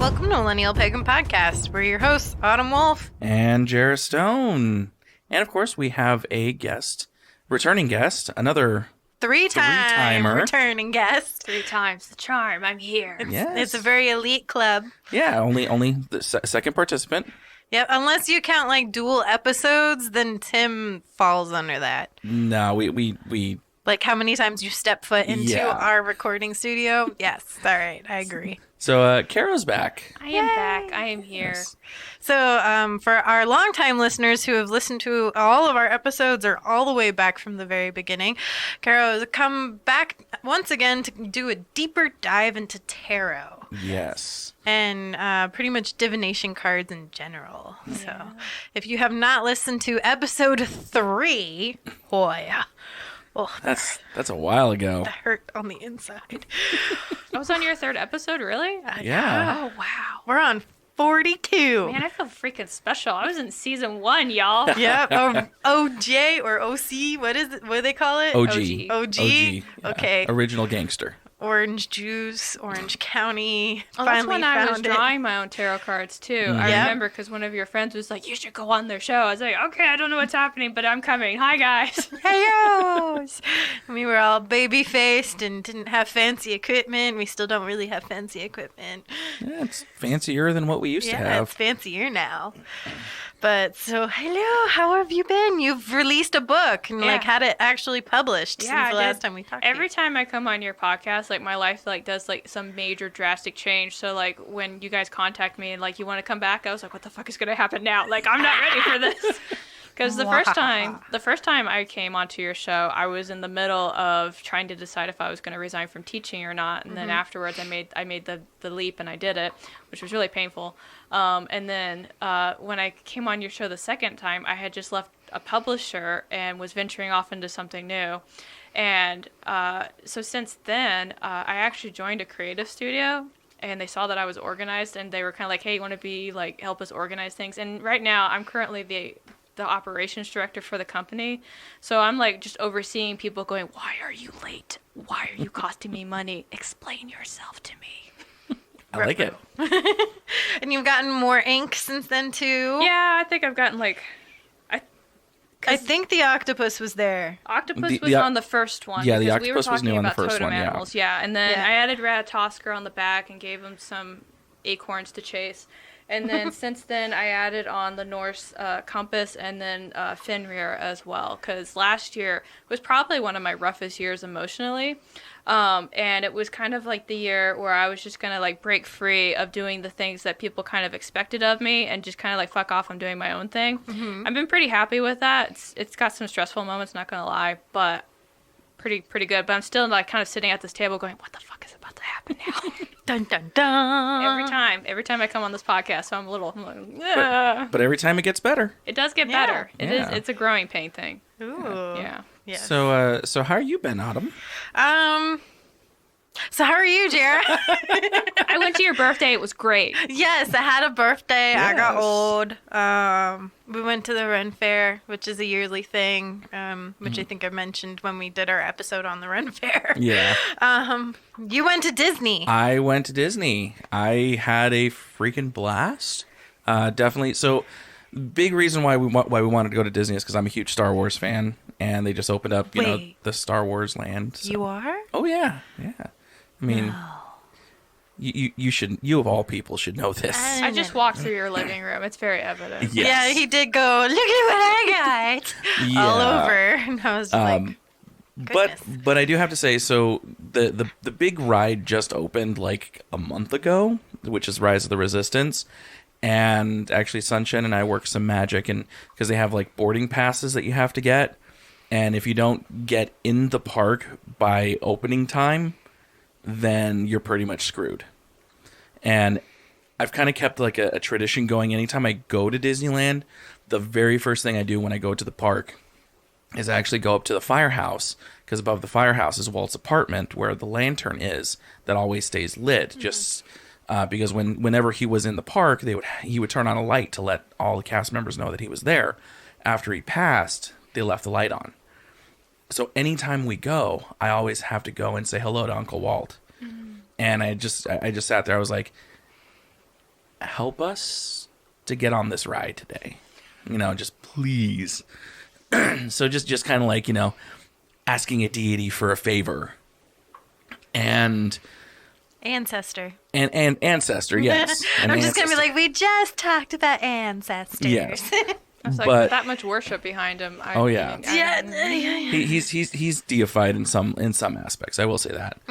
Welcome to Millennial Pagan Podcast. We're your hosts, Autumn Wolf and Jera Stone. And of course, we have a guest, returning guest, another three-time returning guest. 3 times the charm. I'm here. It's a very elite club. Yeah, only the second participant. Yep, unless you count like dual episodes, then Tim falls under that. No, we like how many times you step foot into our recording studio? Yes, all right, I agree. So Carrow's back. I am back. I am here. Yes. So for our longtime listeners who have listened to all of our episodes or all the way back from the very beginning, Carrow has come back once again to do a deeper dive into tarot. Yes. And pretty much divination cards in general. Yeah. So if you have not listened to episode 3, oh, that's a while ago. That hurt on the inside. I was on your 3rd episode, really? Yeah. Oh, wow. We're on 42. Man, I feel freaking special. I was in season 1, y'all. Yep. OJ or OC. What is it? What do they call it? OG. OG. Yeah. Okay. Original gangster. Orange Juice, Orange County. Oh, that's when I was drawing my own tarot cards, too. Mm-hmm. I remember because one of your friends was like, you should go on their show. I was like, okay, I don't know what's happening, but I'm coming. Hi, guys. Hey, we were all baby-faced and didn't have fancy equipment. We still don't really have fancy equipment. Yeah, it's fancier than what we used to have. Yeah, it's fancier now. But so, hello, how have you been? You've released a book and had it actually published since the last time we talked. Every time I come on your podcast, like my life like does like some major drastic change. So like when you guys contact me and like you want to come back, I was like, what the fuck is gonna happen now? Like I'm not ready for this. Because the first time I came onto your show, I was in the middle of trying to decide if I was going to resign from teaching or not, and then afterwards I made the leap and I did it, which was really painful. And then when I came on your show the second time, I had just left a publisher and was venturing off into something new. And so since then, I actually joined a creative studio. And they saw that I was organized, and they were kind of like, "Hey, you want to be like help us organize things?" And right now, I'm currently the operations director for the company. So I'm like just overseeing people going, why are you late? Why are you costing me money? Explain yourself to me. I like it. And you've gotten more ink since then too? Yeah, I think I've gotten like... I think the octopus was there. Octopus was on the first one. Yeah, the octopus was new on the first one, animals, and then I added Ratatosker on the back and gave him some acorns to chase. And then since then, I added on the Norse compass and then Fenrir as well. Because last year was probably one of my roughest years emotionally. And it was kind of like the year where I was just going to like break free of doing the things that people kind of expected of me and just kind of like fuck off, I'm doing my own thing. Mm-hmm. I've been pretty happy with that. It's got some stressful moments, not going to lie, but pretty good. But I'm still like kind of sitting at this table going, what the fuck is about to happen now? Dun, dun, dun. Every time I come on this podcast, so I'm like, but every time it gets better. It does get better. It's a growing pain thing. Ooh. Yeah. Yes. So how are you been, Autumn? So how are you, Jera? I went to your birthday. It was great. Yes, I had a birthday. Yes. I got old. We went to the Ren Fair, which is a yearly thing, which I think I mentioned when we did our episode on the Ren Fair. Yeah. You went to Disney. I went to Disney. I had a freaking blast. Definitely. So, big reason why we wanted to go to Disney is because I'm a huge Star Wars fan, and they just opened up, the Star Wars land. So. You are? Oh yeah. I mean, you should. You of all people should know this. I just walked through your living room. It's very evident. Yes. Yeah, he did go, look at what I got all over, and I was like, goodness. But I do have to say, so the big ride just opened like a month ago, which is Rise of the Resistance. And actually, Sunshine and I work some magic, and because they have like boarding passes that you have to get, and if you don't get in the park by opening time, then you're pretty much screwed. And I've kind of kept like a tradition going. Anytime I go to Disneyland, the very first thing I do when I go to the park is I actually go up to the firehouse, because above the firehouse is Walt's apartment, where the lantern is that always stays lit. Mm-hmm. Just because whenever he was in the park, he would turn on a light to let all the cast members know that he was there. After he passed, they left the light on. So anytime we go, I always have to go and say hello to Uncle Walt. Mm-hmm. And I just sat there. I was like, help us to get on this ride today. Just please. So just kind of like, asking a deity for a favor. And ancestor. And ancestor, yes. I'm just going to be like, we just talked about ancestors. Yes. I was like, that much worship behind him. He's deified in some aspects. I will say that.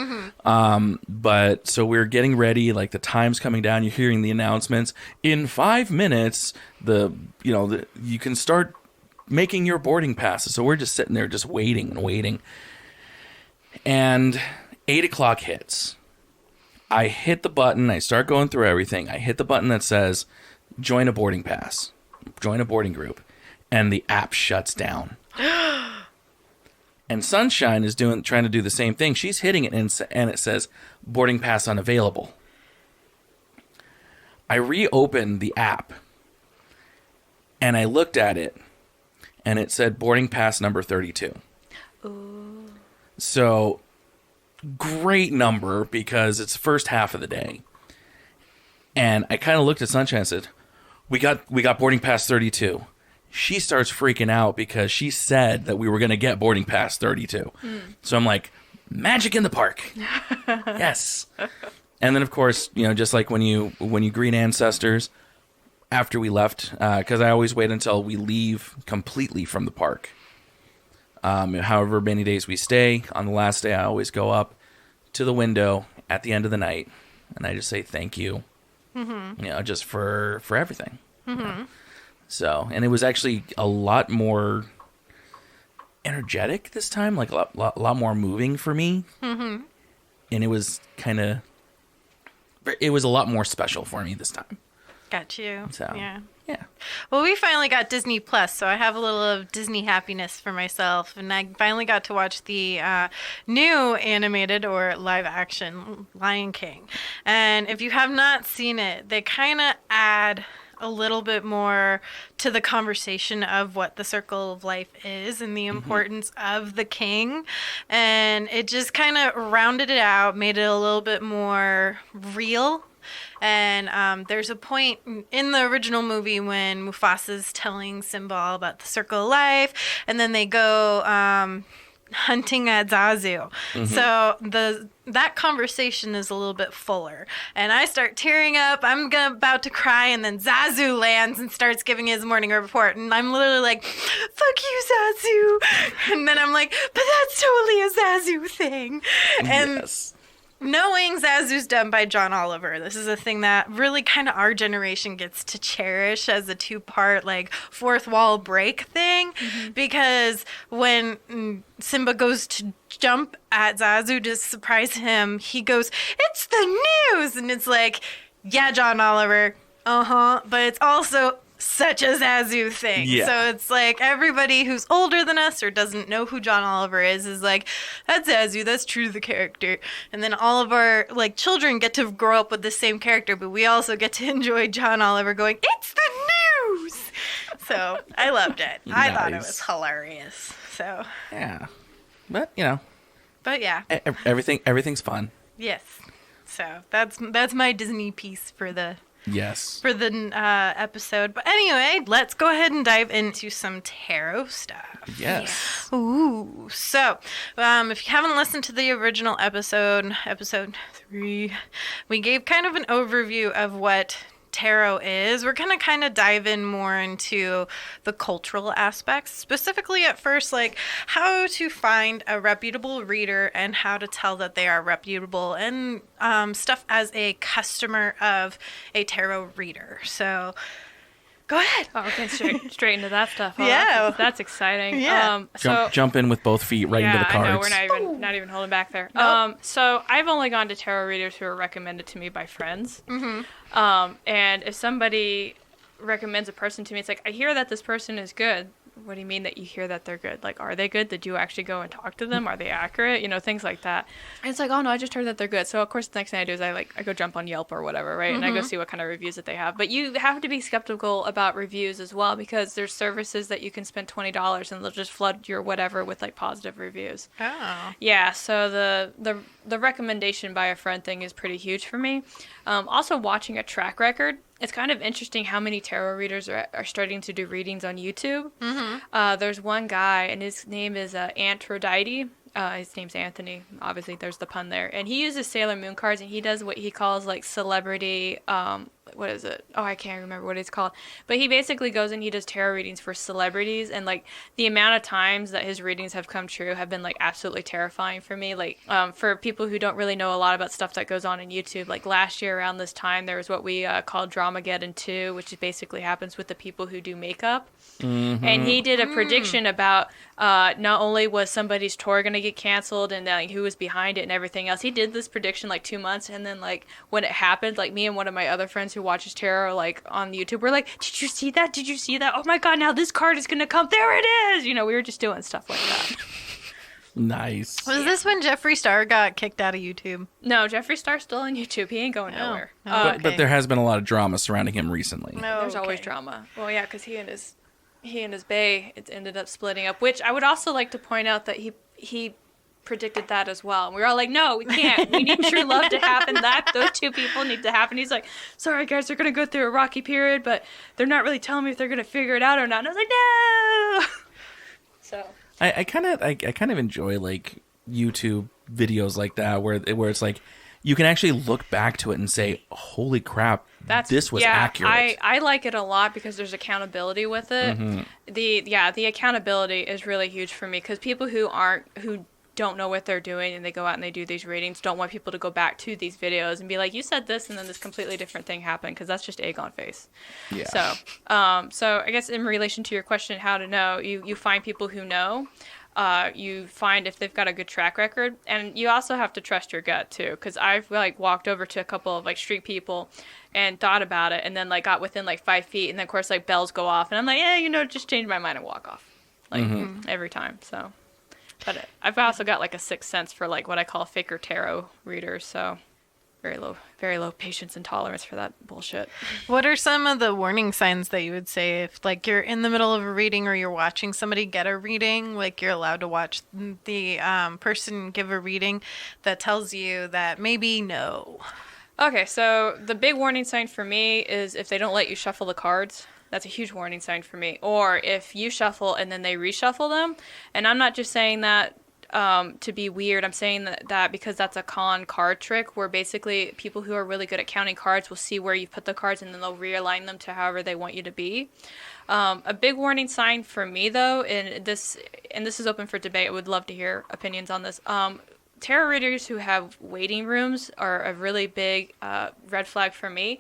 But so we're getting ready. Like the time's coming down. You're hearing the announcements. In 5 minutes, you can start making your boarding passes. So we're just sitting there, just waiting and waiting. And 8:00 hits. I hit the button. I start going through everything. I hit the button that says, "Join a boarding pass." Join a boarding group, and the app shuts down. And Sunshine is trying to do the same thing. She's hitting it, and it says boarding pass unavailable. I reopened the app, and I looked at it, and it said boarding pass number 32. Ooh. So great number because it's the first half of the day. And I kind of looked at Sunshine and said, We got boarding pass 32. She starts freaking out because she said that we were going to get boarding pass 32. So I'm like, magic in the park. Yes. And then, of course, just like when you greet ancestors after we left, because I always wait until we leave completely from the park. However many days we stay, on the last day, I always go up to the window at the end of the night, and I just say thank you. Just for everything. So, and it was actually a lot more energetic this time, like a lot more moving for me. And it was it was a lot more special for me this time. Got you. So, yeah. Well, we finally got Disney Plus, so I have a little of Disney happiness for myself, and I finally got to watch the new animated or live action Lion King. And if you have not seen it, they kind of add a little bit more to the conversation of what the circle of life is and the importance of the king. And it just kind of rounded it out, made it a little bit more real. And there's a point in the original movie when Mufasa's telling Simba all about the circle of life, and then they go hunting at Zazu. So that conversation is a little bit fuller, and I start tearing up. I'm about to cry, and then Zazu lands and starts giving his morning report, and I'm literally like, "Fuck you, Zazu!" And then I'm like, "But that's totally a Zazu thing." And yes. Knowing Zazu's done by John Oliver, this is a thing that really kind of our generation gets to cherish as a 2-part, like, fourth wall break thing. Because when Simba goes to jump at Zazu to surprise him, he goes, "It's the news!" And it's like, yeah, John Oliver, but it's also such a Zazu thing. Yeah. So it's like everybody who's older than us or doesn't know who John Oliver is like, that's Zazu, that's true to the character. And then all of our like children get to grow up with the same character, but we also get to enjoy John Oliver going, "It's the news!" So I loved it. I thought it was hilarious. So yeah. But yeah. Everything's fun. Yes. So that's my Disney piece for the episode. But anyway, let's go ahead and dive into some tarot stuff. Yes. Yeah. Ooh. So, if you haven't listened to the original episode 3, we gave kind of an overview of what tarot is. We're going to kind of dive in more into the cultural aspects, specifically at first, like how to find a reputable reader and how to tell that they are reputable, and stuff as a customer of a tarot reader. So go ahead. Oh, okay, straight into that stuff. Huh? Yeah. That's exciting. Yeah. Jump in with both feet right into the cards. I know, we're not even holding back there. Nope. So I've only gone to tarot readers who are recommended to me by friends. And if somebody recommends a person to me, it's like, I hear that this person is good. What do you mean that you hear that they're good? Like, are they good? Did you actually go and talk to them? Are they accurate? Things like that. And it's like, oh no, I just heard that they're good. So of course the next thing I do is I go jump on Yelp or whatever, right? And I go see what kind of reviews that they have. But you have to be skeptical about reviews as well, because there's services that you can spend $20 and they'll just flood your whatever with like positive reviews. Oh. Yeah, so the recommendation by a friend thing is pretty huge for me. Also watching a track record it's kind of interesting how many tarot readers are starting to do readings on YouTube. Mm-hmm. There's one guy, and his name is Aphrodite. His name's Anthony. Obviously, there's the pun there. And he uses Sailor Moon cards, and he does what he calls, like, celebrity, what is it? Oh, I can't remember what it's called. But he basically goes and he does tarot readings for celebrities, and, like, the amount of times that his readings have come true have been, like, absolutely terrifying for me. Like, for people who don't really know a lot about stuff that goes on YouTube, like, last year around this time, there was what we called Dramageddon 2, which basically happens with the people who do makeup. Mm-hmm. And he did a prediction about not only was somebody's tour going to get canceled and like, who was behind it and everything else. He did this prediction like 2 months, and then like when it happened, like me and one of my other friends who watches tarot like on YouTube were like, "Did you see that? Did you see that? Oh my God! Now this card is going to come. There it is!" You know, we were just doing stuff like that. Nice. Was this when Jeffree Star got kicked out of YouTube? No, Jeffree Star's still on YouTube. He ain't going nowhere. But there has been a lot of drama surrounding him recently. There's always drama. Well, yeah, because he and his bae, it ended up splitting up, which I would also like to point out that he predicted that as well. And we were all like, no, we can't. We need true love to happen. Those two people need to happen. He's like, sorry guys, they're going to go through a rocky period, but they're not really telling me if they're going to figure it out or not. And I was like, no. So I kind of enjoy like YouTube videos like that where it's like you can actually look back to it and say, holy crap, this was accurate. I like it a lot because there's accountability with it. Mm-hmm. The accountability is really huge for me because people who don't know what they're doing and they go out and they do these readings don't want people to go back to these videos and be like, you said this and then this completely different thing happened, because that's just egg on face. Yeah. So I guess in relation to your question, how to know, you find people who know. You find if they've got a good track record, and you also have to trust your gut too, because I've like walked over to a couple of like street people and thought about it and then like got within like 5 feet, and then of course like bells go off and I'm like, yeah, just change my mind and walk off like every time. So but I've also got like a sixth sense for like what I call faker tarot readers, so very low patience and tolerance for that bullshit. What are some of the warning signs that you would say if like you're in the middle of a reading or you're watching somebody get a reading, like you're allowed to watch the person give a reading that tells you that maybe no? Okay, so the big warning sign for me is if they don't let you shuffle the cards. That's a huge warning sign for me. Or if you shuffle and then they reshuffle them. And I'm not just saying that to be weird. I'm saying that because that's a con card trick where basically people who are really good at counting cards will see where you put the cards and then they'll realign them to however they want you to be. A big warning sign for me, though, and this is open for debate. I would love to hear opinions on this. Tarot readers who have waiting rooms are a really big red flag for me.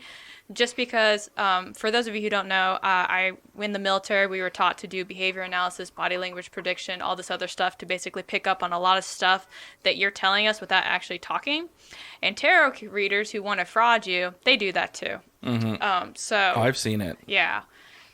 Just because, for those of you who don't know, in the military, we were taught to do behavior analysis, body language prediction, all this other stuff to basically pick up on a lot of stuff that you're telling us without actually talking. And tarot readers who want to fraud you, they do that too. Mm-hmm. I've seen it. Yeah.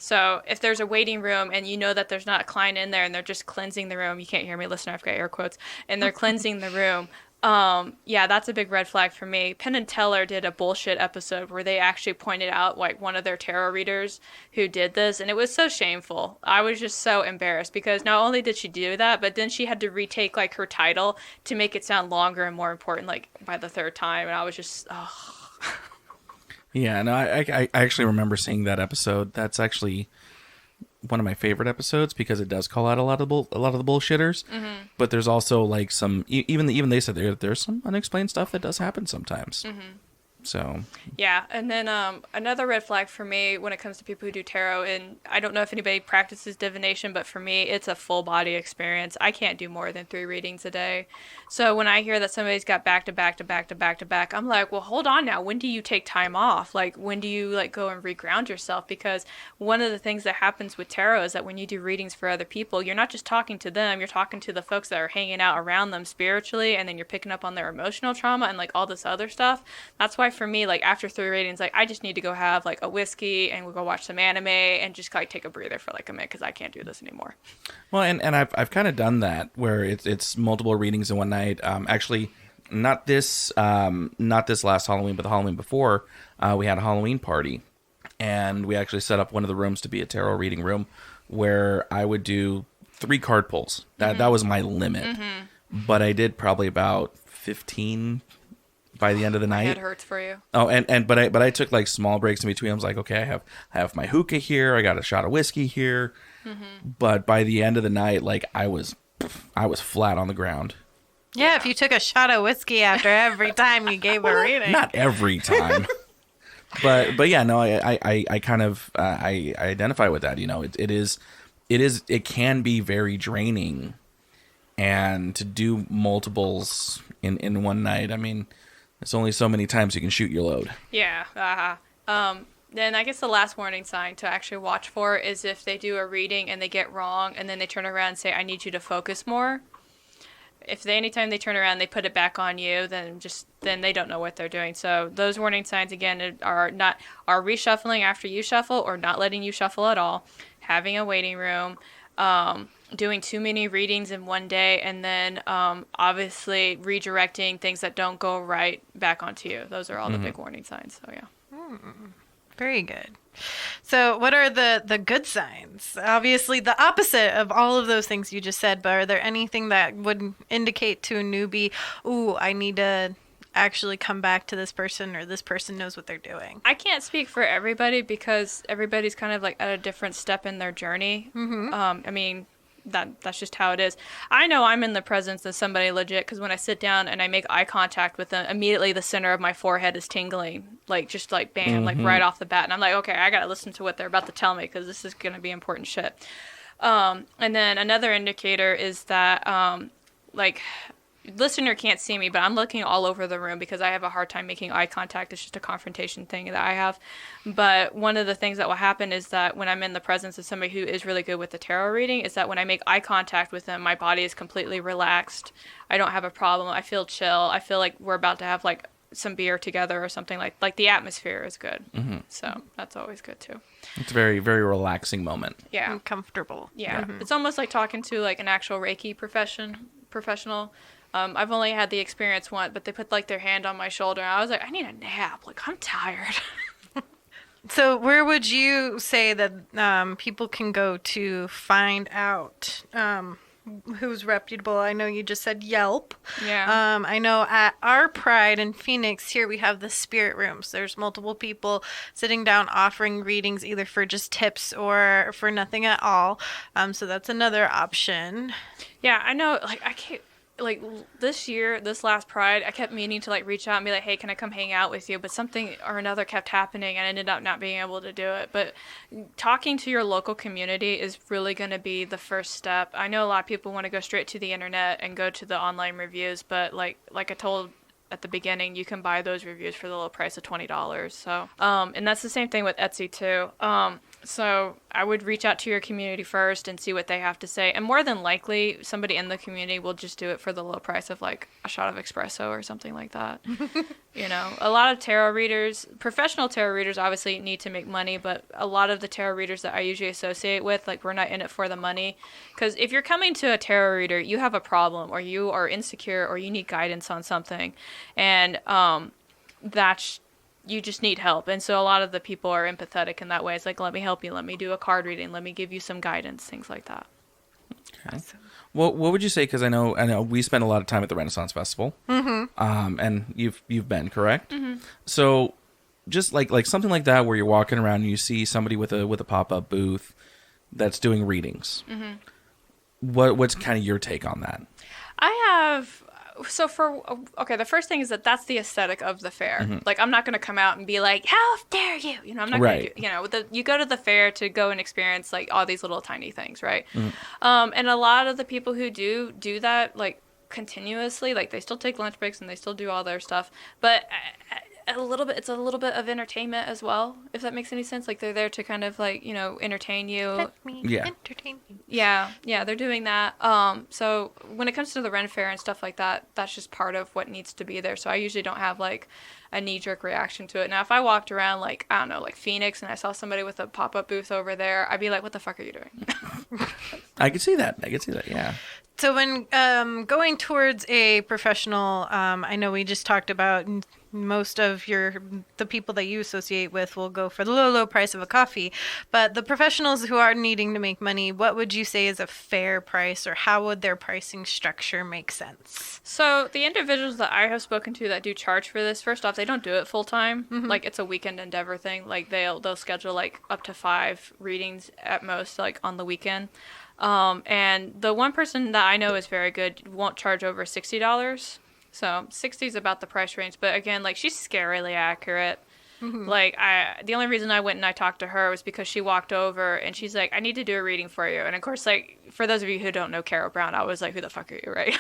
So if there's a waiting room and you know that there's not a client in there and they're just cleansing the room, you can't hear me, listener, I've got air quotes, and they're cleansing the room. That's a big red flag for me. Penn and Teller did a bullshit episode where they actually pointed out like one of their tarot readers who did this, and it was so shameful. I was just so embarrassed because not only did she do that, but then she had to retake like her title to make it sound longer and more important like by the third time, and I was just Yeah, no, I actually remember seeing that episode. That's actually one of my favorite episodes because it does call out a lot of the bullshitters. Mm-hmm. But there's also like some even they said there's some unexplained stuff that does happen sometimes. Mm-hmm. So yeah, and then another red flag for me when it comes to people who do tarot, and I don't know if anybody practices divination, but for me it's a full body experience. I can't do more than 3 readings a day. So when I hear that somebody's got back to back to back to back to back, I'm like, well, hold on now. When do you take time off? Like, when do you like go and reground yourself? Because one of the things that happens with tarot is that when you do readings for other people, you're not just talking to them, you're talking to the folks that are hanging out around them spiritually, and then you're picking up on their emotional trauma and like all this other stuff. That's why for me, like after 3 readings, like I just need to go have like a whiskey and we'll go watch some anime and just like take a breather for like a minute because I can't do this anymore. Well, and I've kind of done that where it's multiple readings in one night. Actually, not this last Halloween, but the Halloween before, we had a Halloween party, and we actually set up one of the rooms to be a tarot reading room where I would do 3 card pulls. That was my limit, but I did probably about 15 by the end of the night. It hurts for you. Oh, but I took like small breaks in between. I was like, okay, I have my hookah here. I got a shot of whiskey here. Mm-hmm. But by the end of the night, like I was flat on the ground. Yeah, if you took a shot of whiskey after every time you gave a reading. Not every time. but yeah, no, I kind of I identify with that. You know, it can be very draining, and to do multiples in one night. I mean, there's only so many times you can shoot your load. Yeah. Then I guess the last warning sign to actually watch for is if they do a reading and they get wrong, and then they turn around and say, "I need you to focus more." Anytime they turn around, they put it back on you, then they don't know what they're doing. So those warning signs again are reshuffling after you shuffle, or not letting you shuffle at all, having a waiting room, doing too many readings in one day, and then obviously redirecting things that don't go right back onto you. Those are all the big warning signs. So yeah. Very good. So what are the good signs? Obviously the opposite of all of those things you just said, but are there anything that would indicate to a newbie, ooh, I need to actually come back to this person, or this person knows what they're doing? I can't speak for everybody because everybody's kind of like at a different step in their journey. Mm-hmm. I mean, that's just how it is. I know I'm in the presence of somebody legit because when I sit down and I make eye contact with them, immediately the center of my forehead is tingling, like just like bam, like right off the bat. And I'm like, okay, I got to listen to what they're about to tell me because this is going to be important shit. And then another indicator is that like listener can't see me, but I'm looking all over the room because I have a hard time making eye contact. It's just a confrontation thing that I have. But one of the things that will happen is that when I'm in the presence of somebody who is really good with the tarot reading, is that when I make eye contact with them, my body is completely relaxed. I don't have a problem. I feel chill. I feel like we're about to have like some beer together or something. Like the atmosphere is good. Mm-hmm. So that's always good too. It's a very, very relaxing moment. Yeah. And comfortable. Yeah. Mm-hmm. It's almost like talking to like an actual Reiki professional. I've only had the experience once, but they put like their hand on my shoulder and I was like, I need a nap. Like, I'm tired. So where would you say that people can go to find out who's reputable? I know you just said Yelp. Yeah. I know at our Pride in Phoenix here we have the spirit rooms. There's multiple people sitting down offering readings either for just tips or for nothing at all. So that's another option. Yeah, I know. Like, I can't. Like this last Pride, I kept meaning to like reach out and be like, hey, can I come hang out with you? But something or another kept happening and I ended up not being able to do it. But talking to your local community is really going to be the first step. I know a lot of people want to go straight to the internet and go to the online reviews, but like I told at the beginning, you can buy those reviews for the low price of $20. So, and that's the same thing with Etsy too. So I would reach out to your community first and see what they have to say. And more than likely, somebody in the community will just do it for the low price of like a shot of espresso or something like that. You know, a lot of tarot readers, professional tarot readers obviously need to make money, but a lot of the tarot readers that I usually associate with, like, we're not in it for the money. Because if you're coming to a tarot reader, you have a problem or you are insecure or you need guidance on something. And you just need help. And so a lot of the people are empathetic in that way. It's like, let me help you. Let me do a card reading. Let me give you some guidance, things like that. Okay. Awesome. Well, what would you say? Because I know we spend a lot of time at the Renaissance Festival, and you've been, correct? Mm-hmm. So just like something like that, where you're walking around and you see somebody with a pop-up booth that's doing readings. Mm-hmm. What's kind of your take on that? The first thing is that's the aesthetic of the fair. Mm-hmm. Like, I'm not going to come out and be like, how dare you? You know, I'm not going to do, you go to the fair to go and experience like all these little tiny things, right? Mm-hmm. And a lot of the people who do that, like, continuously, like, they still take lunch breaks and they still do all their stuff, but it's a little bit of entertainment as well, if that makes any sense. Like, they're there to kind of, like, you know, entertain you. Let me entertain you. Yeah, they're doing that. So when it comes to the Ren Fair and stuff like that, that's just part of what needs to be there. So I usually don't have, like, a knee-jerk reaction to it. Now, if I walked around, like, I don't know, like Phoenix, and I saw somebody with a pop-up booth over there, I'd be like, what the fuck are you doing? I could see that, yeah. So when going towards a professional, I know we just talked about most of the people that you associate with will go for the low price of a coffee. But the professionals who are needing to make money, what would you say is a fair price, or how would their pricing structure make sense? So the individuals that I have spoken to that do charge for this, first off, they don't do it full time. Like, it's a weekend endeavor thing. Like, they'll schedule like up to 5 readings at most, like on the weekend. And the one person that I know is very good won't charge over $60. So 60 is about the price range. But again, like, she's scarily accurate. Like, the only reason I went and I talked to her was because she walked over and she's like, I need to do a reading for you. And of course, like, for those of you who don't know Carrow Brown, I was like, who the fuck are you, right?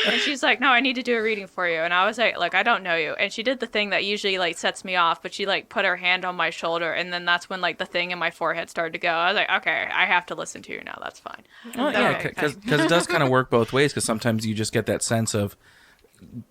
And she's like, no, I need to do a reading for you. And I was like, I don't know you. And she did the thing that usually, like, sets me off, but she, like, put her hand on my shoulder, and then that's when, like, the thing in my forehead started to go. I was like, okay, I have to listen to you now. That's fine. Oh, yeah, because it does kind of work both ways, because sometimes you just get that sense of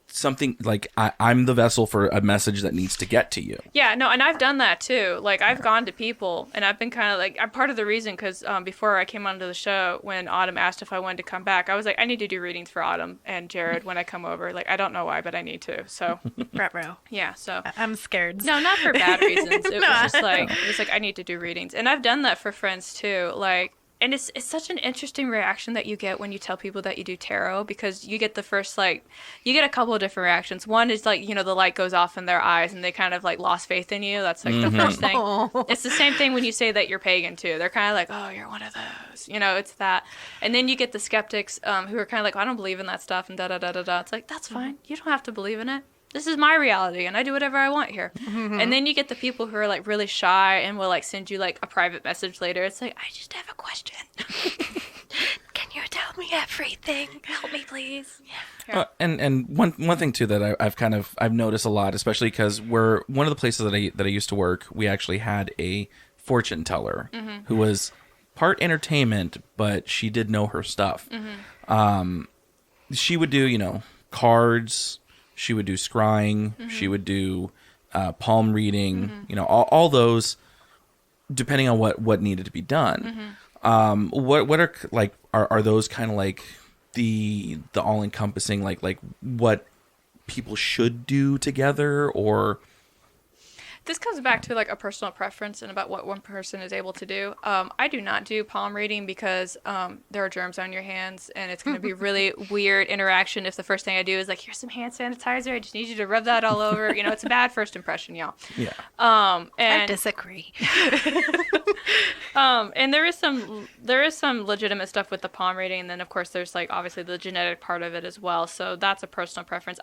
something like I'm the vessel for a message that needs to get to you. Yeah, no, and I've done that too. Like, I've gone to people, and I've been kind of like, I'm part of the reason, because before I came onto the show, when Autumn asked if I wanted to come back, I was like, I need to do readings for Autumn and Jared when I come over. Like, I don't know why, but I need to. So, Ruh-roh. yeah, so. I'm scared. No, not for bad reasons. It was just like, I need to do readings. And I've done that for friends too. Like, and it's such an interesting reaction that you get when you tell people that you do tarot, because you get the first, like, you get a couple of different reactions. One is, like, you know, the light goes off in their eyes and they kind of, like, lost faith in you. That's, like, the first thing. It's the same thing when you say that you're pagan, too. They're kind of like, oh, you're one of those. You know, it's that. And then you get the skeptics who are kind of like, I don't believe in that stuff and da-da-da-da-da. It's like, that's fine. You don't have to believe in it. This is my reality, and I do whatever I want here. And then you get the people who are, like, really shy and will, like, send you, like, a private message later. It's like, I just have a question. Can you tell me everything? Help me, please. Yeah. And one thing too that I've noticed a lot, especially because we're one of the places that I used to work, we actually had a fortune teller who was part entertainment, but she did know her stuff. She would do, you know, cards. She would do scrying. She would do palm reading. You know, all those, depending on what needed to be done. What are, like, are those kind of like the all encompassing, like what people should do together, or? This comes back to, like, a personal preference and about what one person is able to do. I do not do palm reading because there are germs on your hands, and it's going to be really weird interaction if the first thing I do is, like, here's some hand sanitizer. I just need you to rub that all over. You know, it's a bad first impression, y'all. Yeah. And I disagree. and there is some legitimate stuff with the palm reading, and then of course there's, like, obviously the genetic part of it as well. So that's a personal preference.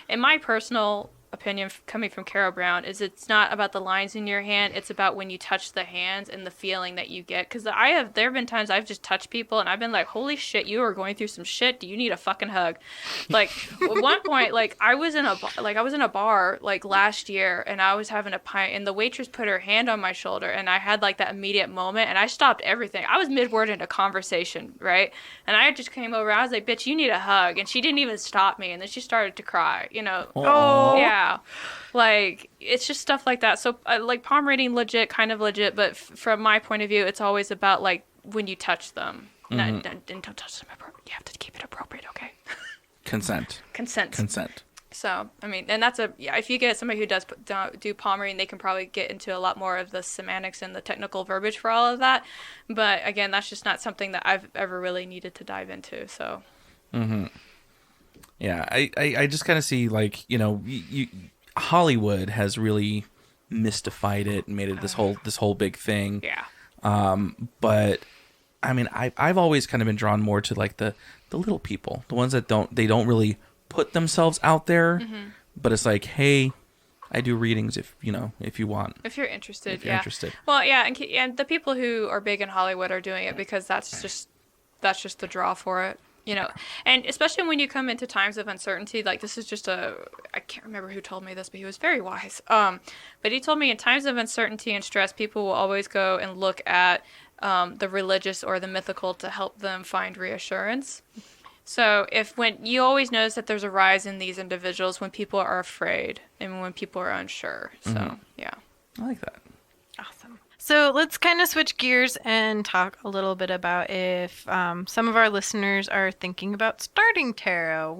In my personal opinion, coming from Carrow Brown, is it's not about the lines in your hand, it's about when you touch the hands and the feeling that you get. Because there have been times I've just touched people and I've been like, holy shit, you are going through some shit, do you need a fucking hug? Like, at one point, like, I was in a bar like last year, and I was having a pint, and the waitress put her hand on my shoulder, and I had, like, that immediate moment, and I stopped everything. I was mid-word in a conversation, right? And I just came over, I was like, bitch, you need a hug. And she didn't even stop me, and then she started to cry, you know. Oh yeah. Like, it's just stuff like that. So, like, palm reading, kind of legit, but from my point of view, it's always about, like, when you touch them. And don't touch them appropriate. You have to keep it appropriate, okay? Consent. So, I mean, and if you get somebody who does do palm reading, they can probably get into a lot more of the semantics and the technical verbiage for all of that. But, again, that's just not something that I've ever really needed to dive into, so. Yeah, I just kind of see, like, you know, Hollywood has really mystified it and made it this whole big thing. Yeah. But I mean, I've always kind of been drawn more to, like, the little people, the ones that don't really put themselves out there, but it's like, hey, I do readings if you want. If you're interested, if you're interested. Well, yeah, and the people who are big in Hollywood are doing it because that's just the draw for it. You know, and especially when you come into times of uncertainty, like, this is just I can't remember who told me this, but he was very wise. But he told me in times of uncertainty and stress, people will always go and look at the religious or the mythical to help them find reassurance. So when you always notice that there's a rise in these individuals when people are afraid and when people are unsure. So, yeah. I like that. Awesome. So let's kind of switch gears and talk a little bit about if some of our listeners are thinking about starting tarot.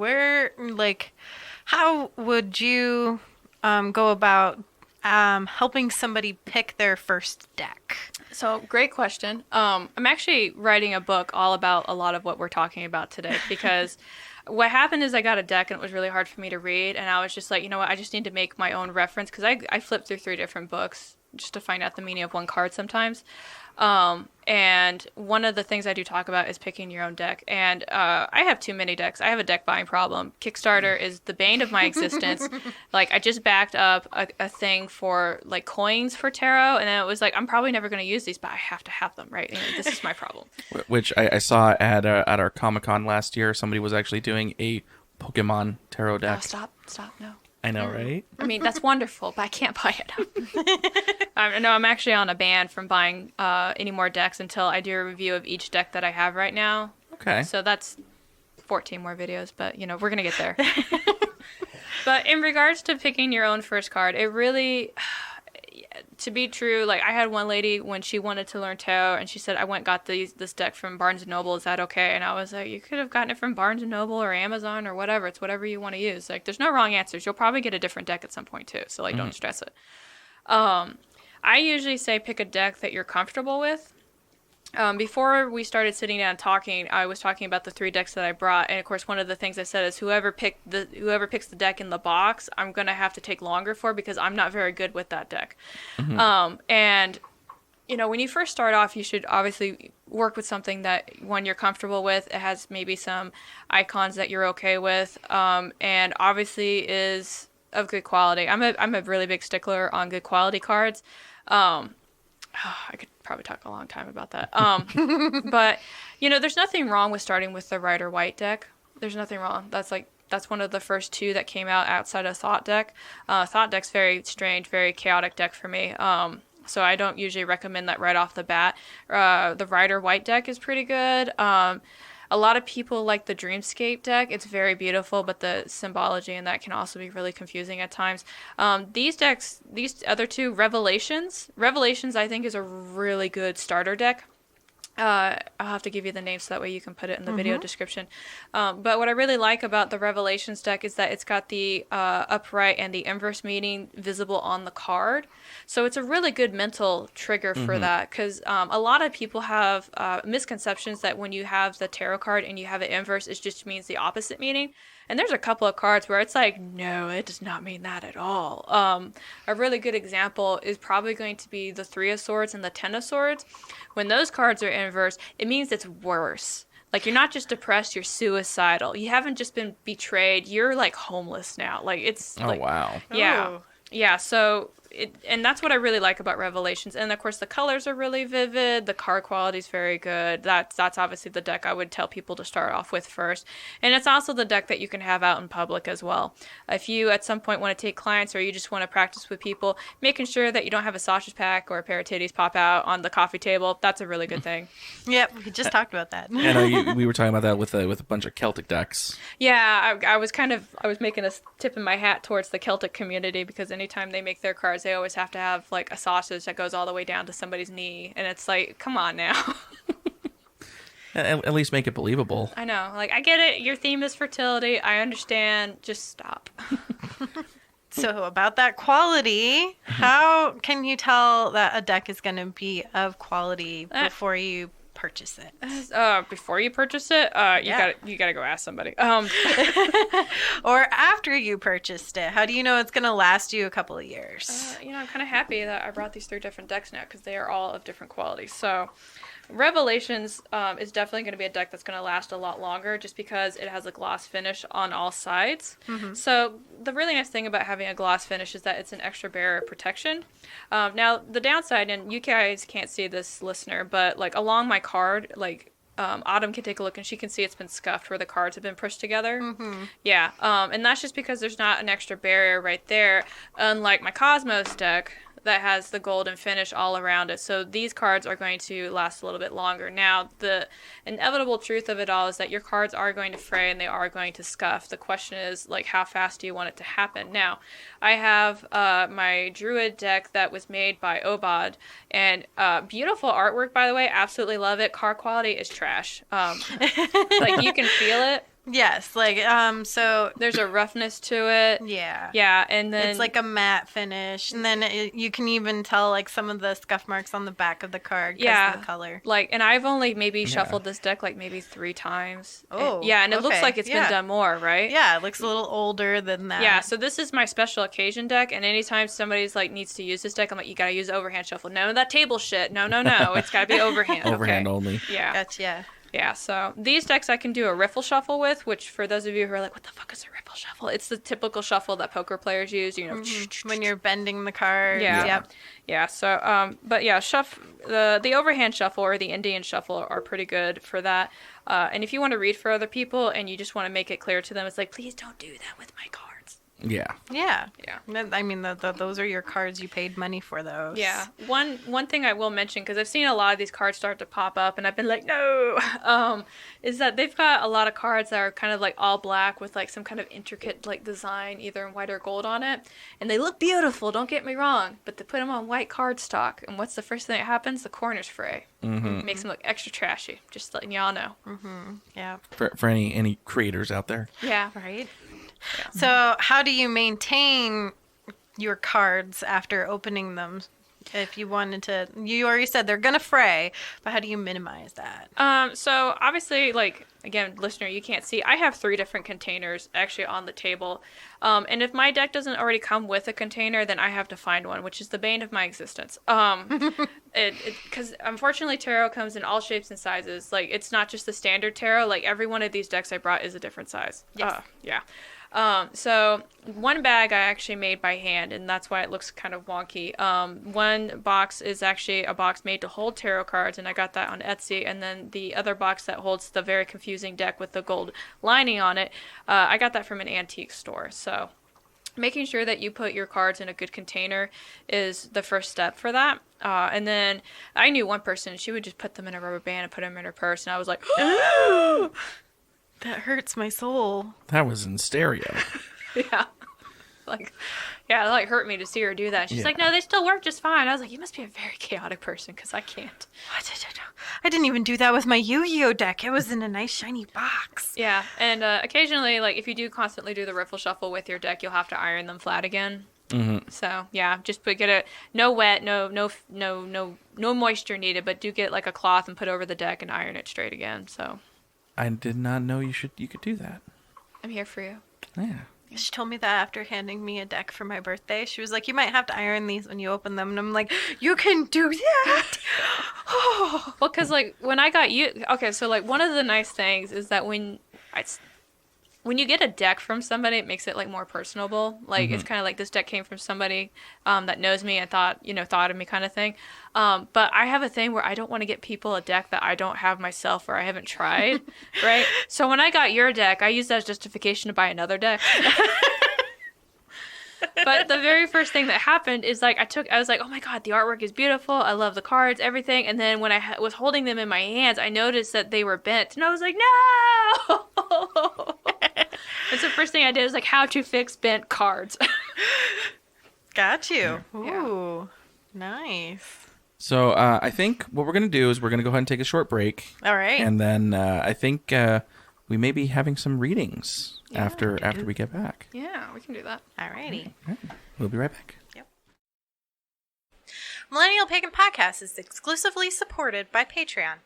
How would you go about helping somebody pick their first deck? So, great question. I'm actually writing a book all about a lot of what we're talking about today because what happened is I got a deck and it was really hard for me to read. And I was just like, you know what, I just need to make my own reference because I flipped through 3 different books just to find out the meaning of one card sometimes. And one of the things I do talk about is picking your own deck. And I have too many decks. I have a deck buying problem. Kickstarter is the bane of my existence. Like, I just backed up a thing for, like, coins for tarot. And then it was like, I'm probably never going to use these, but I have to have them, right? And this is my problem. Which I saw at our Comic-Con last year. Somebody was actually doing a Pokemon tarot deck. Oh, stop, no. I know, right? I mean, that's wonderful, but I can't buy it. No, I'm actually on a ban from buying any more decks until I do a review of each deck that I have right now. Okay. So that's 14 more videos, but, you know, we're going to get there. But in regards to picking your own first card, it really, to be true, like, I had one lady when she wanted to learn tarot, and she said, I went and got this deck from Barnes & Noble, is that okay? And I was like, you could have gotten it from Barnes & Noble or Amazon or whatever. It's whatever you want to use. Like, there's no wrong answers. You'll probably get a different deck at some point, too, so, like, don't stress it. I usually say pick a deck that you're comfortable with. Before we started sitting down talking, I was talking about the 3 decks that I brought, and of course one of the things I said is whoever picks the deck in the box, I'm gonna have to take longer for because I'm not very good with that deck. And you know, when you first start off, you should obviously work with something that one you're comfortable with. It has maybe some icons that you're okay with, and obviously is of good quality. I'm a really big stickler on good quality cards. I could probably talk a long time about that. But, you know, there's nothing wrong with starting with the Rider White deck. There's nothing wrong. That's one of the first 2 that came out outside of Thought Deck. Thought Deck's very strange, very chaotic deck for me. So I don't usually recommend that right off the bat. The Rider White deck is pretty good. A lot of people like the Dreamscape deck. It's very beautiful, but the symbology in that can also be really confusing at times. These decks, these other 2, Revelations I think is a really good starter deck. I'll have to give you the name so that way you can put it in the video description. But what I really like about the Revelations deck is that it's got the upright and the inverse meaning visible on the card. So it's a really good mental trigger for that because a lot of people have misconceptions that when you have the tarot card and you have it inverse, it just means the opposite meaning. And there's a couple of cards where it's like, no, it does not mean that at all. A really good example is probably going to be the 3 of Swords and the 10 of Swords. When those cards are inverse, it means it's worse. Like, you're not just depressed, you're suicidal. You haven't just been betrayed, you're, like, homeless now. Like, it's... Oh, wow. Yeah. Oh. Yeah, so... And that's what I really like about Revelations. And, of course, the colors are really vivid. The card quality is very good. That's obviously the deck I would tell people to start off with first. And it's also the deck that you can have out in public as well. If you, at some point, want to take clients or you just want to practice with people, making sure that you don't have a sausage pack or a pair of titties pop out on the coffee table, that's a really good thing. Yep, we just talked about that. We were talking about that with a bunch of Celtic decks. Yeah, I was making a tip in my hat towards the Celtic community because anytime they make their cards, they always have to have like a sausage that goes all the way down to somebody's knee, and it's like, come on now. At least make it believable. I know, like, I get it. Your theme is fertility. I understand. Just stop. So about that quality, how can you tell that a deck is going to be of quality before you purchase it? Before you purchase it, you gotta go ask somebody. Or after you purchased it, how do you know it's gonna last you a couple of years? I'm kind of happy that I brought these 3 different decks now because they are all of different qualities. So, Revelations is definitely going to be a deck that's going to last a lot longer just because it has a gloss finish on all sides. So the really nice thing about having a gloss finish is that it's an extra barrier protection. Now, the downside, and you guys can't see this, listener, but like along my card, like Autumn can take a look and she can see it's been scuffed where the cards have been pushed together. Yeah, and that's just because there's not an extra barrier right there, unlike my Cosmos deck that has the golden finish all around it. So these cards are going to last a little bit longer. Now, the inevitable truth of it all is that your cards are going to fray and they are going to scuff. The question is, like, how fast do you want it to happen? Now, I have my Druid deck that was made by Obad, and beautiful artwork, by the way. Absolutely love it. Card quality is trash. Like, you can feel it. Yes, like so There's a roughness to it. yeah. Yeah, and then It's like a matte finish, and then you can even tell like some of the scuff marks on the back of the card because of the color. Like, and I've only maybe shuffled this deck like maybe 3 times. Oh, and it looks okay. like it's been done more, right? Yeah, it looks a little older than that. Yeah, so this is my special occasion deck, and anytime somebody's like needs to use this deck, I'm like, you gotta use overhand shuffle. No, that table shit. No, it's gotta be overhand. Overhand okay. only. Yeah. Gotcha. Yeah, so these decks I can do a riffle shuffle with, which for those of you who are like, what the fuck is a riffle shuffle? It's the typical shuffle that poker players use, you know. When you're bending the cards. Yeah. Yep. Yeah, so, but yeah, the overhand shuffle or the Indian shuffle are pretty good for that. And if you want to read for other people and you just want to make it clear to them, it's like, please don't do that with my cards. Yeah. Yeah. Yeah. I mean, those are your cards. You paid money for those. Yeah. One thing I will mention, because I've seen a lot of these cards start to pop up, and I've been like, no, is that they've got a lot of cards that are kind of like all black with like some kind of intricate like design, either in white or gold on it, and they look beautiful. Don't get me wrong, but they put them on white cardstock, and what's the first thing that happens? The corners fray. Mm-hmm. Makes them look extra trashy. Just letting y'all know. Mm-hmm. Yeah. For any creators out there. Yeah. Right. Yeah. So, how do you maintain your cards after opening them? If you wanted to, you already said they're gonna fray, but how do you minimize that? So obviously, like, again, listener, you can't see, I have 3 different containers actually on the table. And if my deck doesn't already come with a container, then I have to find one, which is the bane of my existence. Because unfortunately, tarot comes in all shapes and sizes. Like, it's not just the standard tarot. Like, every one of these decks I brought is a different size. Yes. Yeah. So one bag I actually made by hand, and that's why it looks kind of wonky. One box is actually a box made to hold tarot cards, and I got that on Etsy. And then the other box that holds the very confusing deck with the gold lining on it, I got that from an antique store. So making sure that you put your cards in a good container is the first step for that. And then I knew one person, she would just put them in a rubber band and put them in her purse, and I was like, That hurts my soul. That was in stereo. yeah. Like, yeah, it like hurt me to see her do that. She's like, no, they still work just fine. I was like, you must be a very chaotic person, because I can't. I didn't even do that with my Yu-Gi-Oh deck. It was in a nice shiny box. Yeah, and occasionally, like, if you do constantly do the riffle shuffle with your deck, you'll have to iron them flat again. Mm-hmm. So yeah, just get it, no wet, no moisture needed, but do get like a cloth and put over the deck and iron it straight again. So I did not know you could do that. I'm here for you. Yeah. She told me that after handing me a deck for my birthday. She was like, you might have to iron these when you open them. And I'm like, you can do that? Well, because like when I got you, okay, so like one of the nice things is that when you get a deck from somebody, it makes it like more personable. Like it's kind of like this deck came from somebody that knows me and thought of me, kind of thing. But I have a thing where I don't want to get people a deck that I don't have myself or I haven't tried, right? So when I got your deck, I used that as justification to buy another deck. But the very first thing that happened is like I was like, oh my god, the artwork is beautiful. I love the cards, everything. And then when I was holding them in my hands, I noticed that they were bent, and I was like, no. It's the first thing I did was like how to fix bent cards. Got you. Yeah. Ooh, nice. So I think what we're going to do is we're going to go ahead and take a short break. All right. And then I think we may be having some readings after we get back. Yeah, we can do that. All righty. All right. We'll be right back. Yep. Millennial Pagan Podcast is exclusively supported by Patreon.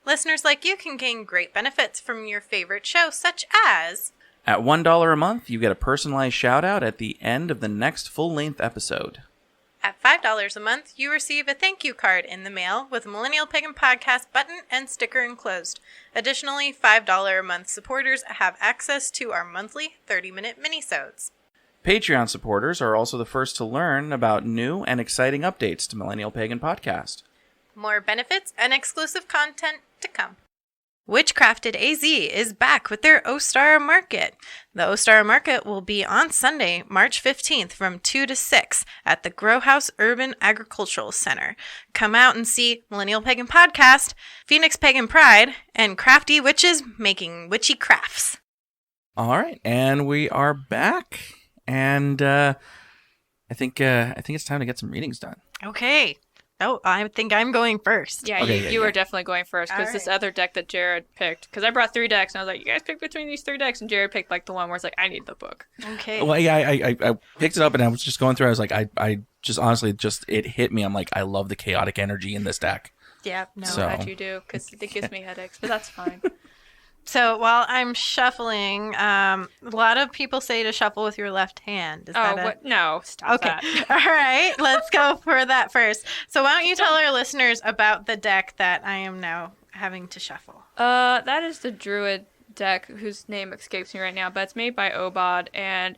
Listeners like you can gain great benefits from your favorite show, such as... At $1 a month, you get a personalized shout-out at the end of the next full-length episode. At $5 a month, you receive a thank you card in the mail with a Millennial Pagan Podcast button and sticker enclosed. Additionally, $5 a month supporters have access to our monthly 30-minute minisodes. Patreon supporters are also the first to learn about new and exciting updates to Millennial Pagan Podcast. More benefits and exclusive content to come. Witchcrafted AZ is back with their O-Star Market. The O-Star Market will be on Sunday, March 15th from 2 to 6 at the Grow House Urban Agricultural Center. Come out and see Millennial Pagan Podcast, Phoenix Pagan Pride, and crafty witches making witchy crafts. All right, and we are back, and I think it's time to get some readings done. Okay, Oh, I think I'm going first. Yeah, Okay, you were definitely going first because All this right. other deck that Jared picked, because I brought 3 decks and I was like, you guys pick between these 3 decks, and Jared picked like the one where it's like, I need the book. Okay. Well, yeah, I picked it up and I was just going through. I was like, I just honestly just it hit me. I'm like, I love the chaotic energy in this deck. Yeah, no. So- I'm glad you do, because it gives me headaches, but that's fine. So while I'm shuffling, a lot of people say to shuffle with your left hand. Is Oh, that what? No, stop Okay. that. All right. Let's go for that first. So why don't you tell our listeners about the deck that I am now having to shuffle? That is the Druid deck, whose name escapes me right now, but it's made by Obod, and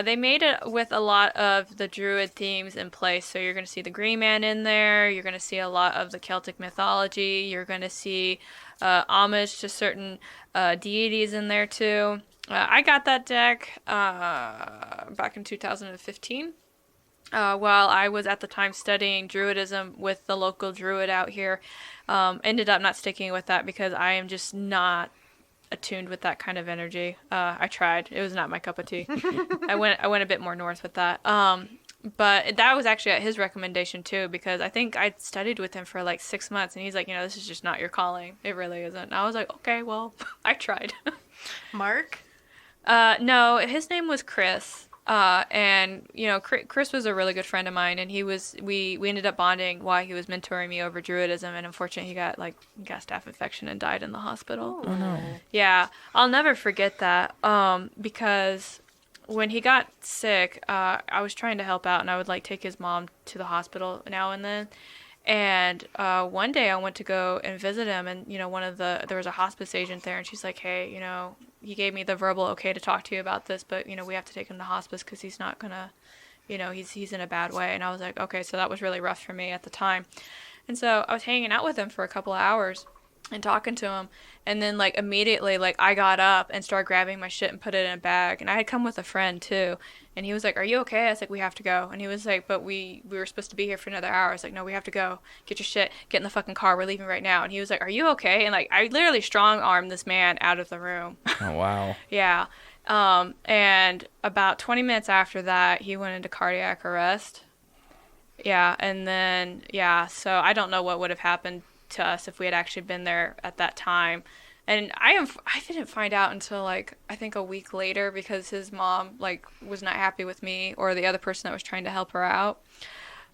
they made it with a lot of the Druid themes in place. So you're going to see the Green Man in there, you're going to see a lot of the Celtic mythology, you're going to see homage to certain deities in there too. I got that deck back in 2015. While I was at the time studying Druidism with the local Druid out here. Ended up not sticking with that because I am just not attuned with that kind of energy. I tried. It was not my cup of tea. I went a bit more north with that. But that was actually at his recommendation too, because I think I studied with him for like 6 months and he's like, this is just not your calling. It really isn't. And I was like, okay, well, I tried. Mark? No, his name was Chris. And Chris was a really good friend of mine, and we ended up bonding while he was mentoring me over Druidism, and unfortunately he got staph infection and died in the hospital. Oh no. Yeah, I'll never forget that. Because when he got sick, I was trying to help out, and I would take his mom to the hospital now and then. And one day I went to go and visit him, and there was a hospice agent there, and she's like, hey, he gave me the verbal okay to talk to you about this, but we have to take him to hospice because he's not gonna, he's in a bad way. And I was like, okay, so that was really rough for me at the time. And so I was hanging out with him for a couple of hours and talking to him, and then immediately I got up and started grabbing my shit and put it in a bag. And I had come with a friend too, and he was like, are you okay? I was like, we have to go. And he was like, but we were supposed to be here for another hour. I was like, no, we have to go. Get your shit, get in the fucking car, we're leaving right now. And he was like, are you okay? And I literally strong-armed this man out of the room. Oh wow. Yeah. And about 20 minutes after that, he went into cardiac arrest. Yeah, and then so I don't know what would have happened to us if we had actually been there at that time. And I didn't find out until I think a week later, because his mom was not happy with me or the other person that was trying to help her out.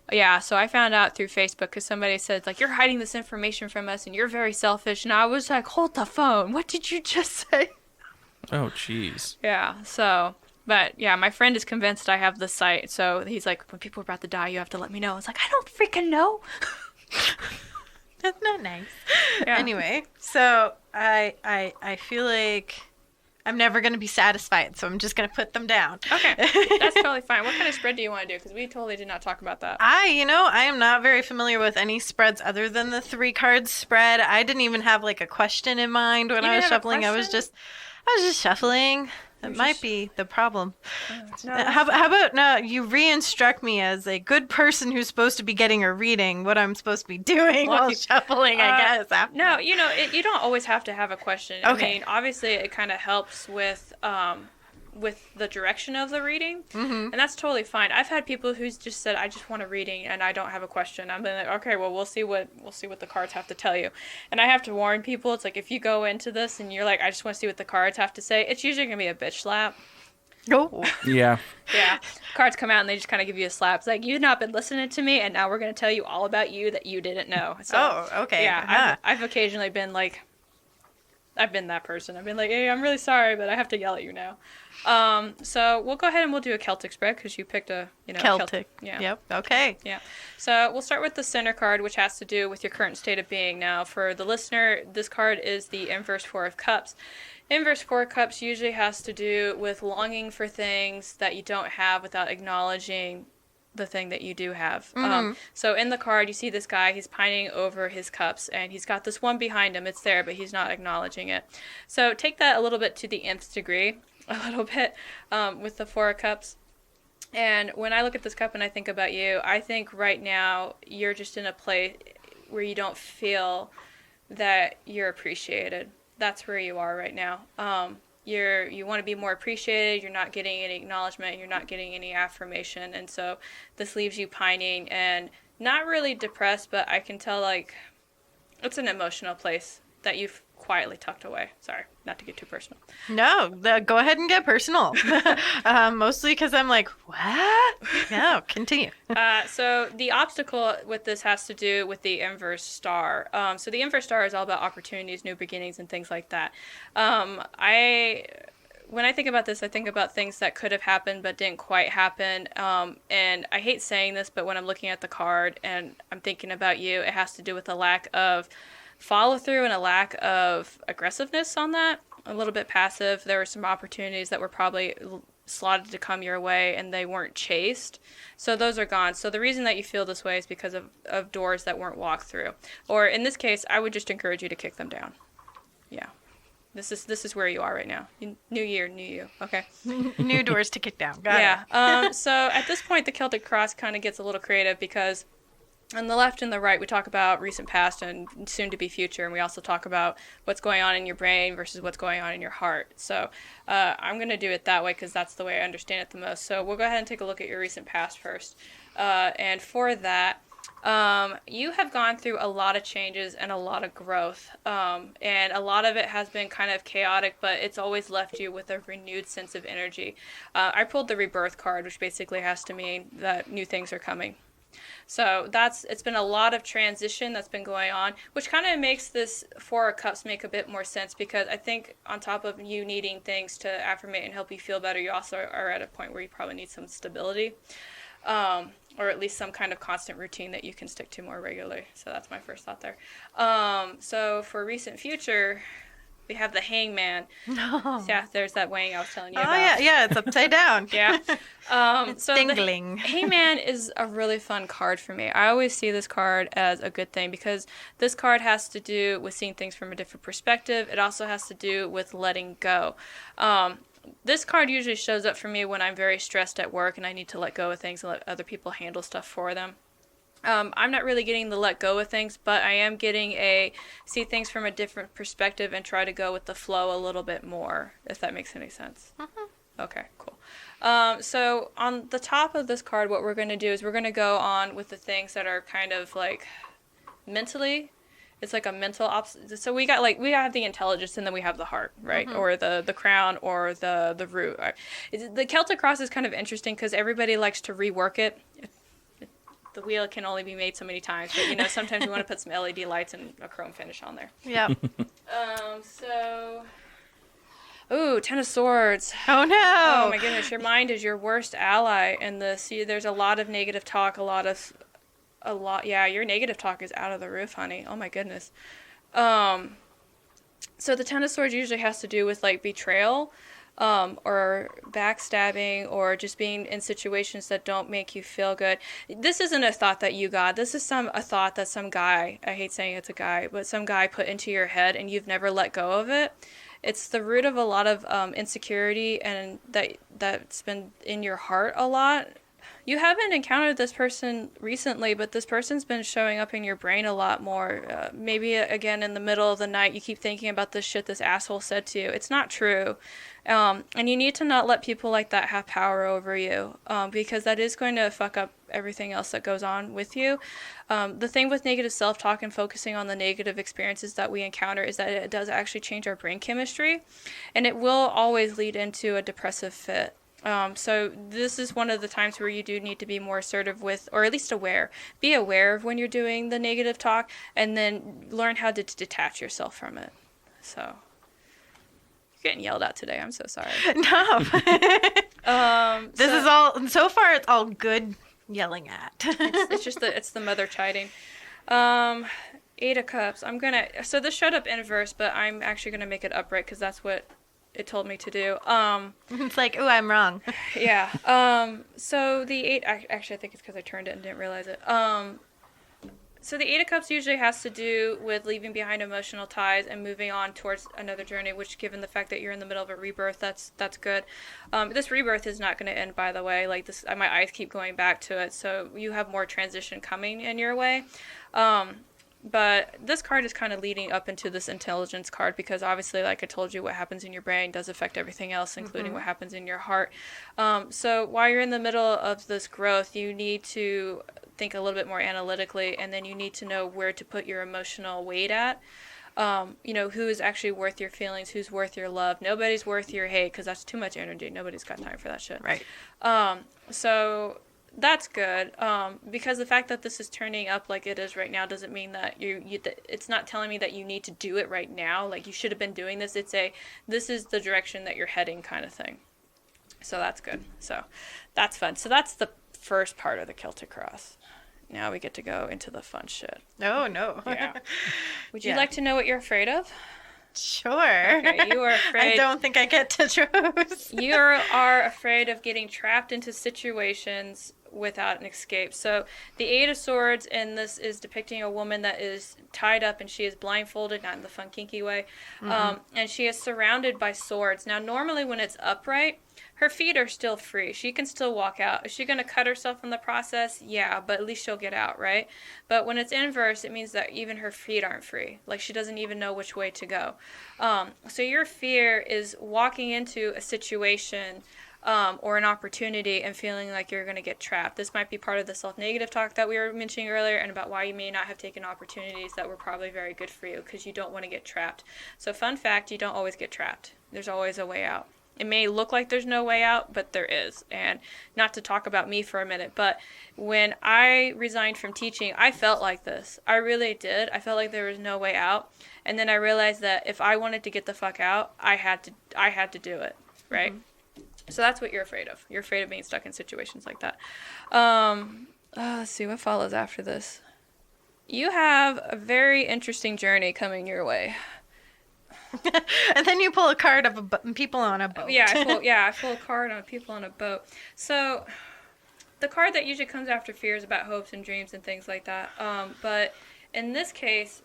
Yeah, so I found out through Facebook because somebody said you're hiding this information from us and you're very selfish. And I was like, hold the phone. What did you just say? Oh jeez. Yeah. So, but yeah, my friend is convinced I have the site. So he's like, when people are about to die, you have to let me know. I was like, I don't freaking know. That's not nice. Yeah. Anyway, so I feel like I'm never going to be satisfied, so I'm just going to put them down. Okay, that's totally fine. What kind of spread do you want to do? Because we totally did not talk about that. I am not very familiar with any spreads other than the 3-card spread. I didn't even have a question in mind when You I was didn't have a shuffling. I was question? just shuffling. That might be the problem. No, How about no? You re-instruct me as a good person who's supposed to be getting a reading, what I'm supposed to be doing while shuffling, I guess. After. No, you don't always have to have a question. Okay. I mean, obviously, it kind of helps with the direction of the reading, and that's totally fine. I've had people who's just said, "I just want a reading and I don't have a question." I'm like, "Okay, well, we'll see what the cards have to tell you." And I have to warn people, it's if you go into this and you're like, "I just want to see what the cards have to say," it's usually gonna be a bitch slap. Oh. Yeah. Yeah, cards come out and they just kind of give you a slap. It's like, you've not been listening to me, and now we're gonna tell you all about you that you didn't know. So, Oh, okay. Yeah, Uh-huh. I've occasionally been I've been that person. I've been like, hey, I'm really sorry, but I have to yell at you now. So we'll go ahead and we'll do a Celtic spread because you picked a Celtic. Yeah. Yep. Okay. Yeah. So we'll start with the center card, which has to do with your current state of being. Now, for the listener, this card is the inverse 4 of Cups. Inverse 4 of Cups usually has to do with longing for things that you don't have without acknowledging the thing that you do have. So in the card, you see this guy, he's pining over his cups, and he's got this one behind him. It's there, but he's not acknowledging it. So take that a little bit to the nth degree, a little bit, with the 4 of Cups. And when I look at this cup and I think about you, I think right now you're just in a place where you don't feel that you're appreciated. That's where you are right now. You want to be more appreciated, you're not getting any acknowledgement, you're not getting any affirmation, and so this leaves you pining and not really depressed, but I can tell, like, it's an emotional place that you've quietly tucked away. Sorry, not to get too personal. No, go ahead and get personal. Mostly because I'm like, what? No, continue. So the obstacle with this has to do with the inverse star. So the inverse star is all about opportunities, new beginnings, and things like that. When I think about this, I think about things that could have happened but didn't quite happen. And I hate saying this, but when I'm looking at the card and I'm thinking about you, it has to do with a lack of follow through and a lack of aggressiveness on that. A little bit passive. There were some opportunities that were probably slotted to come your way and they weren't chased. So those are gone. So the reason that you feel this way is because of doors that weren't walked through. Or in this case, I would just encourage you to kick them down. Yeah. This is where you are right now. New year, new you. Okay. New doors to kick down. Got it. So at this point, the Celtic Cross kind of gets a little creative because on the left and the right, we talk about recent past and soon to be future. And we also talk about what's going on in your brain versus what's going on in your heart. So I'm going to do it that way because that's the way I understand it the most. So we'll go ahead and take a look at your recent past first. And for that, you have gone through a lot of changes and a lot of growth, and a lot of it has been kind of chaotic, but it's always left you with a renewed sense of energy. I pulled the rebirth card, which basically has to mean that new things are coming. So it's been a lot of transition that's been going on, which kind of makes this Four of Cups make a bit more sense because I think on top of you needing things to affirmate and help you feel better, you also are at a point where you probably need some stability. Or at least some kind of constant routine that you can stick to more regularly. So that's my first thought there. So for recent future, we have the Hangman. No. Yeah, there's that weighing I was telling you about. Oh, yeah, it's upside down. Yeah. It's so dingling. The Hangman is a really fun card for me. I always see this card as a good thing because this card has to do with seeing things from a different perspective. It also has to do with letting go. This card usually shows up for me when I'm very stressed at work and I need to let go of things and let other people handle stuff for them. I'm not really getting the let go of things, but I am getting see things from a different perspective and try to go with the flow a little bit more, if that makes any sense. Mm-hmm. Okay, cool. So on the top of this card, what we're going to do is we're going to go on with the things that are kind of like mentally. It's like a mental so we have the intelligence and then we have the heart, right? Mm-hmm. Or the crown or the root. The Celtic Cross is kind of interesting because everybody likes to rework it. The wheel can only be made so many times, but sometimes we want to put some LED lights and a chrome finish on there. Yeah. Ooh, Ten of Swords. Oh no! Oh my goodness, your mind is your worst ally in this. There's a lot of negative talk, yeah, your negative talk is out of the roof, honey. Oh my goodness. So the Ten of Swords usually has to do with like betrayal, or backstabbing, or just being in situations that don't make you feel good. This isn't a thought that you got. This is a thought that some guy, I hate saying it's a guy, but some guy put into your head and you've never let go of it. It's the root of a lot of insecurity, and that's been in your heart a lot. You haven't encountered this person recently, but this person's been showing up in your brain a lot more. Maybe, again, in the middle of the night, you keep thinking about this shit this asshole said to you. It's not true. And you need to not let people like that have power over you, because that is going to fuck up everything else that goes on with you. The thing with negative self-talk and focusing on the negative experiences that we encounter is that it does actually change our brain chemistry, and it will always lead into a depressive fit. So this is one of the times where you do need to be more assertive with, or at least aware. Be aware of when you're doing the negative talk, and then learn how to detach yourself from it. So, you're getting yelled at today. I'm so sorry. No. This is all, so far it's all good yelling at. it's the mother chiding. Eight of Cups. So this showed up inverse, but I'm actually going to make it upright because that's what it told me to do. It's like, ooh, I'm wrong. Yeah. So the eight, actually I think it's because I turned it and didn't realize it. So the Eight of Cups usually has to do with leaving behind emotional ties and moving on towards another journey, which, given the fact that you're in the middle of a rebirth, that's good. This rebirth is not going to end, by the way. Like this, my eyes keep going back to it, so you have more transition coming in your way. But this card is kind of leading up into this intelligence card because obviously, like I told you, what happens in your brain does affect everything else, including what happens in your heart. So while you're in the middle of this growth, you need to think a little bit more analytically, and then you need to know where to put your emotional weight at. Who is actually worth your feelings, who's worth your love. Nobody's worth your hate, because that's too much energy. Nobody's got time for that shit. Right. So that's good, because the fact that this is turning up like it is right now doesn't mean that it's not telling me that you need to do it right now. Like, you should have been doing this. It's this is the direction that you're heading kind of thing. So that's good. So that's fun. So that's the first part of the Celtic Cross. Now we get to go into the fun shit. Oh, no. Yeah. Would you like to know what you're afraid of? Sure. Okay, you are afraid. I don't think I get to choose. You are afraid of getting trapped into situations without an escape. So the Eight of Swords in this is depicting a woman that is tied up and she is blindfolded, not in the fun kinky way, and she is surrounded by swords. Now normally when it's upright, her feet are still free. She can still walk out. Is she going to cut herself in the process? Yeah, but at least she'll get out, right? But when it's inverse, it means that even her feet aren't free. Like, she doesn't even know which way to go. So your fear is walking into a situation or an opportunity and feeling like you're going to get trapped. This might be part of the self-negative talk that we were mentioning earlier, and about why you may not have taken opportunities that were probably very good for you, because you don't want to get trapped. So fun fact, you don't always get trapped. There's always a way out. It may look like there's no way out, but there is. And not to talk about me for a minute, but when I resigned from teaching, I felt like this. I really did. I felt like there was no way out. And then I realized that if I wanted to get the fuck out, I had to do it, right? Mm-hmm. So that's what you're afraid of. You're afraid of being stuck in situations like that. Let's see what follows after this. You have a very interesting journey coming your way. And then you pull a card of people on a boat. Yeah, I pull a card on people on a boat. So the card that usually comes after fear is about hopes and dreams and things like that. But in this case,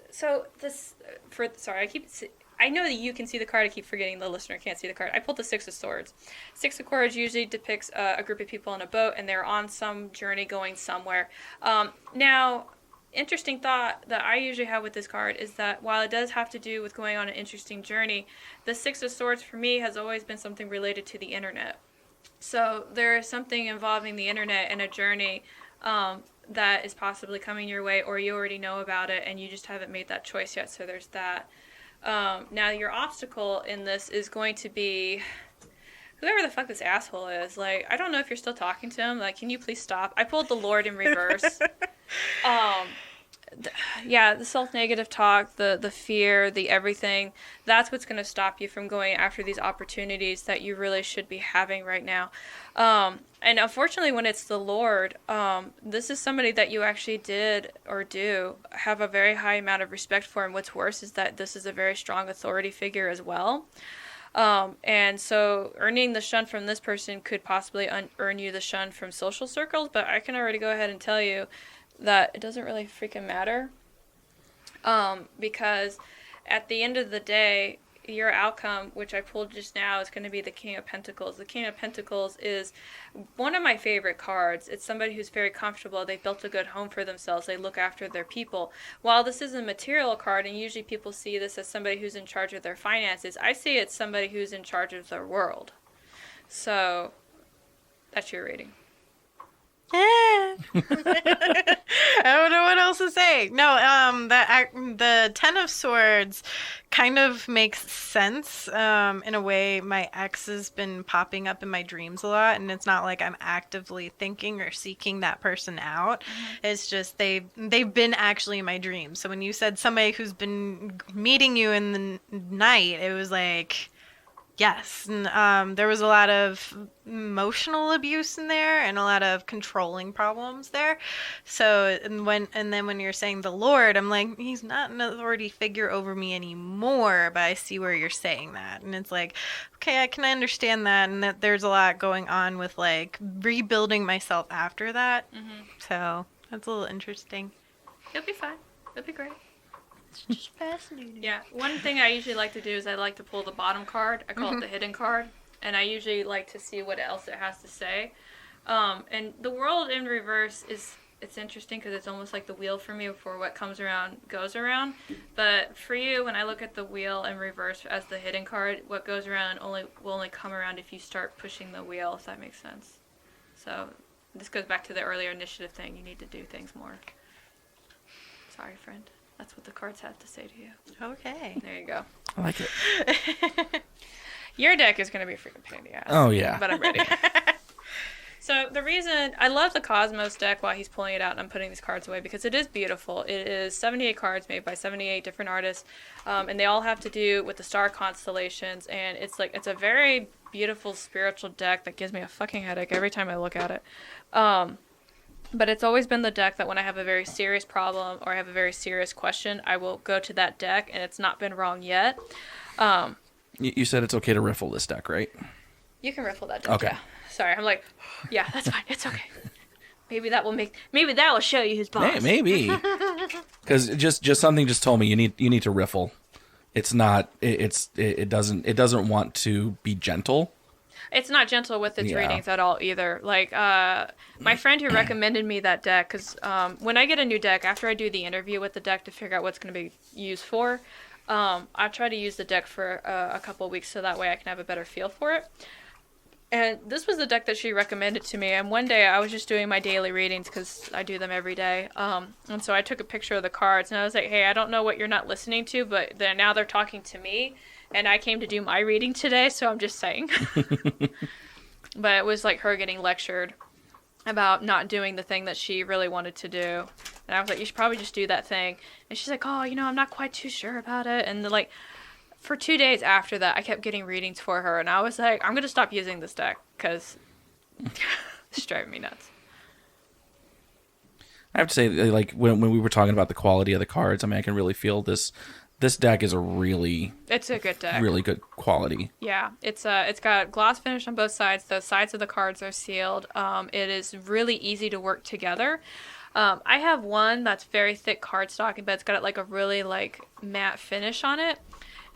I know that you can see the card. I keep forgetting the listener can't see the card. I pulled the Six of Swords. Six of Swords usually depicts a group of people on a boat, and they're on some journey going somewhere. Now, interesting thought that I usually have with this card is that while it does have to do with going on an interesting journey, the Six of Swords for me has always been something related to the internet. So there is something involving the internet and a journey that is possibly coming your way, or you already know about it and you just haven't made that choice yet. So there's that. Now your obstacle in this is going to be whoever the fuck this asshole is. Like, I don't know if you're still talking to him. Like, can you please stop? I pulled the Lord in reverse. The self-negative talk, the fear, the everything, that's what's going to stop you from going after these opportunities that you really should be having right now. And unfortunately, when it's the Lord, this is somebody that you actually did or do have a very high amount of respect for. And what's worse is that this is a very strong authority figure as well. And so earning the shun from this person could possibly earn you the shun from social circles, but I can already go ahead and tell you that it doesn't really freaking matter, because at the end of the day, your outcome, which I pulled just now, is going to be the King of Pentacles. The King of Pentacles is one of my favorite cards. It's somebody who's very comfortable. They've built a good home for themselves. They look after their people. While this is a material card, and usually people see this as somebody who's in charge of their finances, I see it's somebody who's in charge of their world. So that's your rating. I don't know what else to say. No, the Ten of Swords kind of makes sense. In a way, my ex has been popping up in my dreams a lot, and it's not like I'm actively thinking or seeking that person out. Mm-hmm. It's just they've been actually in my dreams. So when you said somebody who's been meeting you in the night, it was like, yes, and there was a lot of emotional abuse in there and a lot of controlling problems there. So, and then when you're saying the Lord, I'm like, he's not an authority figure over me anymore, but I see where you're saying that. And it's like, okay, I can understand that, and that there's a lot going on with like rebuilding myself after that. Mm-hmm. So that's a little interesting. You'll be fine. It'll be great. It's just fascinating. Yeah, one thing I usually like to do is I like to pull the bottom card. I call it the hidden card, and I usually like to see what else it has to say. And the world in reverse it's interesting because it's almost like the wheel for me, for what comes around goes around. But for you, when I look at the wheel in reverse as the hidden card, what goes around will only come around if you start pushing the wheel, if that makes sense. So This goes back to the earlier initiative thing. You need to do things more. Sorry, friend. That's what the cards have to say to you. Okay. There you go. I like it. Your deck is going to be a freaking pain in the ass. Oh, yeah. But I'm ready. So the reason I love the Cosmos deck while he's pulling it out and I'm putting these cards away because it is beautiful. It is 78 cards made by 78 different artists, and they all have to do with the star constellations. And it's a very beautiful spiritual deck that gives me a fucking headache every time I look at it. But it's always been the deck that when I have a very serious problem or I have a very serious question, I will go to that deck, and it's not been wrong yet. You said it's okay to riffle this deck, right? You can riffle that deck. Okay. Yeah. Sorry, I'm like, yeah, that's fine. It's okay. Maybe that will show you who's boss. Maybe. Because just something just told me you need to riffle. It's not. It doesn't want to be gentle. It's not gentle with its readings at all either. Like my friend who recommended me that deck, because when I get a new deck, after I do the interview with the deck to figure out what's going to be used for, I try to use the deck for a couple of weeks so that way I can have a better feel for it. And this was the deck that she recommended to me. And one day I was just doing my daily readings because I do them every day. And so I took a picture of the cards and I was like, hey, I don't know what you're not listening to, but now they're talking to me. And I came to do my reading today, so I'm just saying. But it was like her getting lectured about not doing the thing that she really wanted to do. And I was like, you should probably just do that thing. And she's like, oh, I'm not quite too sure about it. And like, for 2 days after that, I kept getting readings for her. And I was like, I'm going to stop using this deck because it's driving me nuts. I have to say, like, when we were talking about the quality of the cards, I mean, I can really feel this deck is it's a good deck. Really good quality. Yeah, it's got gloss finish on both sides. The sides of the cards are sealed. It is really easy to work together. I have one that's very thick cardstock, but it's got like a really like matte finish on it.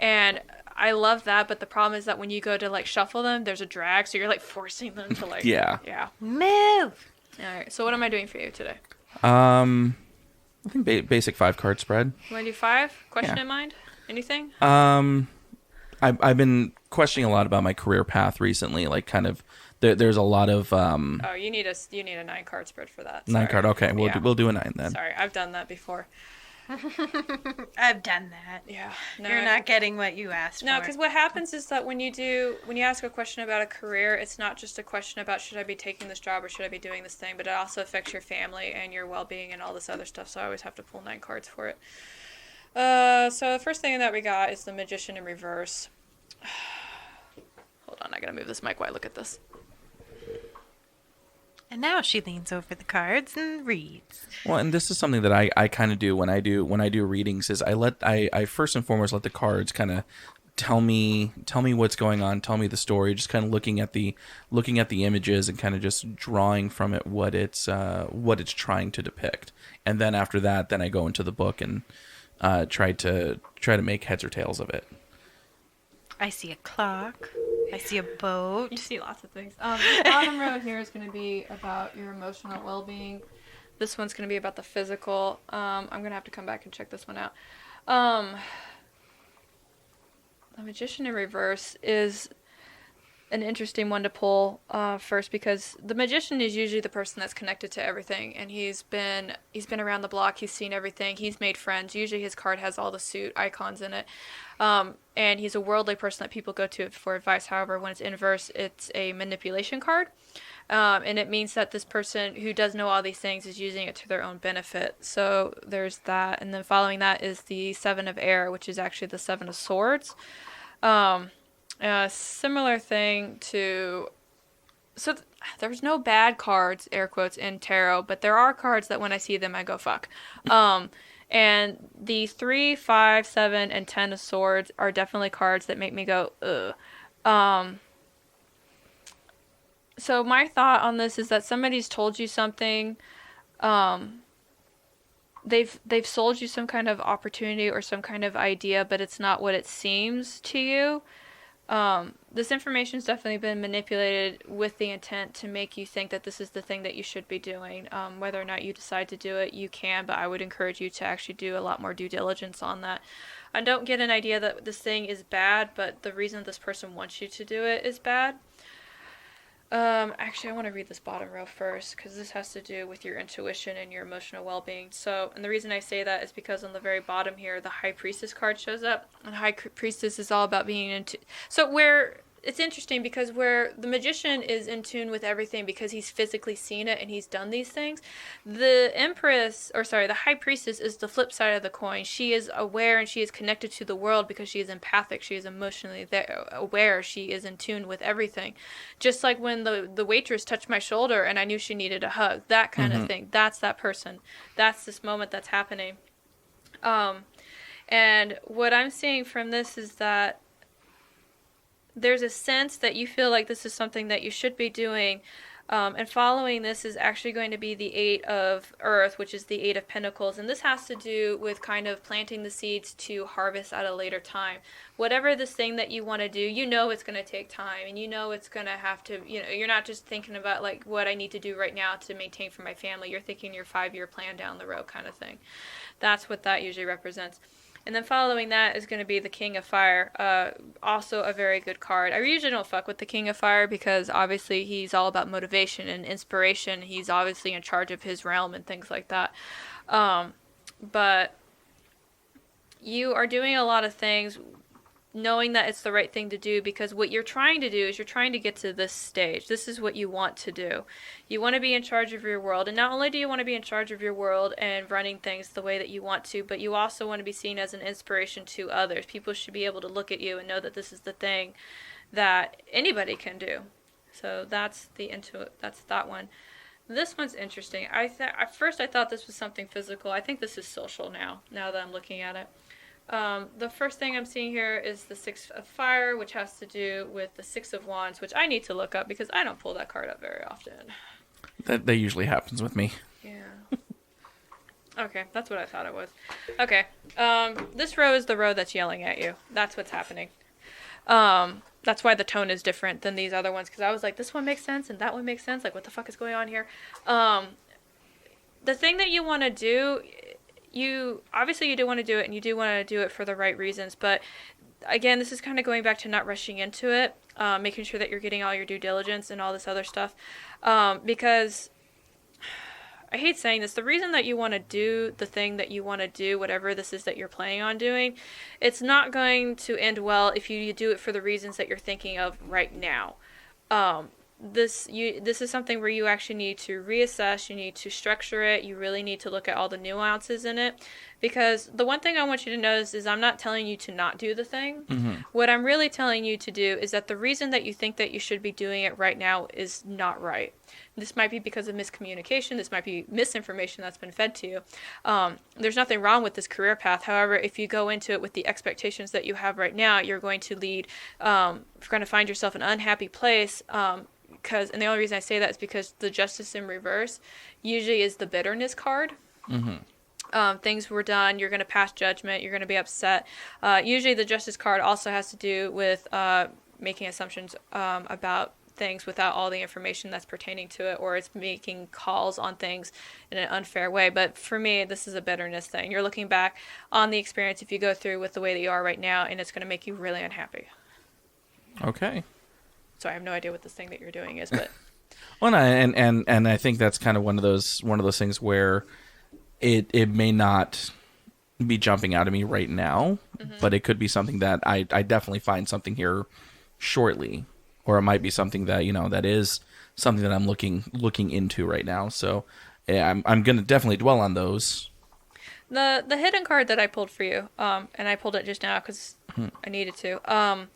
And I love that, but the problem is that when you go to like shuffle them, there's a drag, so you're like forcing them to like yeah. Move. All right. So what am I doing for you today? I think basic 5 card spread. You want to do 5? Question in mind? Anything? I've been questioning a lot about my career path recently. Like, kind of, there's a lot of. Oh, you need a 9 card spread for that. Sorry. 9 card. Okay, we'll do a 9 then. Sorry, I've done that before. I've done that. Yeah. No, You're not getting what you asked for. No, because what happens is that when you ask a question about a career, it's not just a question about should I be taking this job or should I be doing this thing, but it also affects your family and your well-being and all this other stuff, so I always have to pull 9 cards for it. So the first thing that we got is the Magician in reverse. Hold on, I gotta move this mic while I look at this. And now she leans over the cards and reads. Well, and this is something that I kind of do when I do readings is I first and foremost let the cards kind of tell me what's going on, tell me the story, just kind of looking at the images and kind of just drawing from it what it's trying to depict. And then after that, then I go into the book and try to make heads or tails of it. I see a clock. I see a boat. You see lots of things. The bottom row here is going to be about your emotional well-being. This one's going to be about the physical. I'm going to have to come back and check this one out. The Magician in reverse is an interesting one to pull first because the Magician is usually the person that's connected to everything, and he's been around the block. He's seen everything. He's made friends. Usually his card has all the suit icons in it. And he's a worldly person that people go to for advice. However, when it's inverse, it's a manipulation card. And it means that this person who does know all these things is using it to their own benefit. So there's that. And then following that is the 7 of Air, which is actually the 7 of Swords. Similar thing to... So there's no bad cards, air quotes, in tarot, but there are cards that when I see them, I go, fuck. And the 3, 5, 7, and 10 of Swords are definitely cards that make me go, ugh. So my thought on this is that somebody's told you something. They've sold you some kind of opportunity or some kind of idea, but it's not what it seems to you. This information's definitely been manipulated with the intent to make you think that this is the thing that you should be doing. Whether or not you decide to do it, you can, but I would encourage you to actually do a lot more due diligence on that. I don't get an idea that this thing is bad, but the reason this person wants you to do it is bad. Actually, I want to read this bottom row first because this has to do with your intuition and your emotional well-being. So, and the reason I say that is because on the very bottom here, the High Priestess card shows up, and High Priestess is all about being into. So where it's interesting because where the magician is in tune with everything because he's physically seen it and he's done these things, the High Priestess is the flip side of the coin. She is aware and she is connected to the world because she is empathic. She is emotionally aware. She is in tune with everything. Just like when the waitress touched my shoulder and I knew she needed a hug. That kind of thing. That's that person. That's this moment that's happening. And what I'm seeing from this is that there's a sense that you feel like this is something that you should be doing, and following this is actually going to be the Eight of Earth, which is the Eight of Pentacles, and this has to do with kind of planting the seeds to harvest at a later time. Whatever this thing that you want to do, you know it's going to take time, and you know it's going to have to, you're not just thinking about like what I need to do right now to maintain for my family. You're thinking your 5-year plan down the road kind of thing. That's what that usually represents. And then following that is going to be the King of Fire, also a very good card. I usually don't fuck with the King of Fire because obviously he's all about motivation and inspiration. He's obviously in charge of his realm and things like that. But you are doing a lot of things knowing that it's the right thing to do because what you're trying to do is you're trying to get to this stage. This is what you want to do. You want to be in charge of your world. And not only do you want to be in charge of your world and running things the way that you want to, but you also want to be seen as an inspiration to others. People should be able to look at you and know that this is the thing that anybody can do. So that's that one. This one's interesting. At first I thought this was something physical. I think this is social now that I'm looking at it. The first thing I'm seeing here is the Six of Fire, which has to do with the Six of Wands, which I need to look up because I don't pull that card up very often. That usually happens with me. Yeah. Okay, that's what I thought it was. Okay, this row is the row that's yelling at you. That's what's happening. That's why the tone is different than these other ones because I was like, this one makes sense and that one makes sense. Like, what the fuck is going on here? The thing that you want to do... You do want to do it, and you do want to do it for the right reasons. But again, this is kind of going back to not rushing into it, making sure that you're getting all your due diligence and all this other stuff. Because I hate saying this, the reason that you want to do the thing that you want to do, whatever this is that you're planning on doing, it's not going to end well if you do it for the reasons that you're thinking of right now. This is something where you actually need to reassess, you need to structure it, you really need to look at all the nuances in it, because the one thing I want you to notice is I'm not telling you to not do the thing. Mm-hmm. What I'm really telling you to do is that the reason that you think that you should be doing it right now is not right. This might be because of miscommunication, this might be misinformation that's been fed to you. There's nothing wrong with this career path. However, if you go into it with the expectations that you have right now, you're going to find yourself in an unhappy place. And the only reason I say that is because the Justice in reverse usually is the bitterness card. Mm-hmm. Things were done, you're going to pass judgment, you're going to be upset. Usually the Justice card also has to do with making assumptions about things without all the information that's pertaining to it, or it's making calls on things in an unfair way. But for me, this is a bitterness thing. You're looking back on the experience if you go through with the way that you are right now, and it's going to make you really unhappy. Okay. So I have no idea what this thing that you're doing is, but well, no, and I think that's kind of one of those things where it may not be jumping out at me right now, mm-hmm. but it could be something that I definitely find something here shortly, or it might be something that that is something that I'm looking into right now. So yeah, I'm going to definitely dwell on those. The hidden card that I pulled for you, and I pulled it just now because I needed to.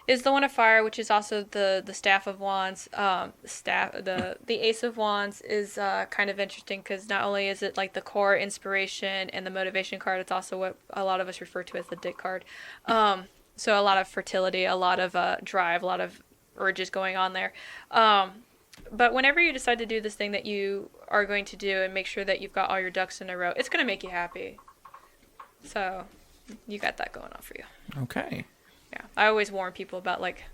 Is the One of Fire, which is also the Staff of Wands. The Ace of Wands is kind of interesting because not only is it like the core inspiration and the motivation card, it's also what a lot of us refer to as the dick card. So a lot of fertility, a lot of drive, a lot of urges going on there. But whenever you decide to do this thing that you are going to do and make sure that you've got all your ducks in a row, it's going to make you happy. So you got that going on for you. Okay. Yeah, I always warn people about like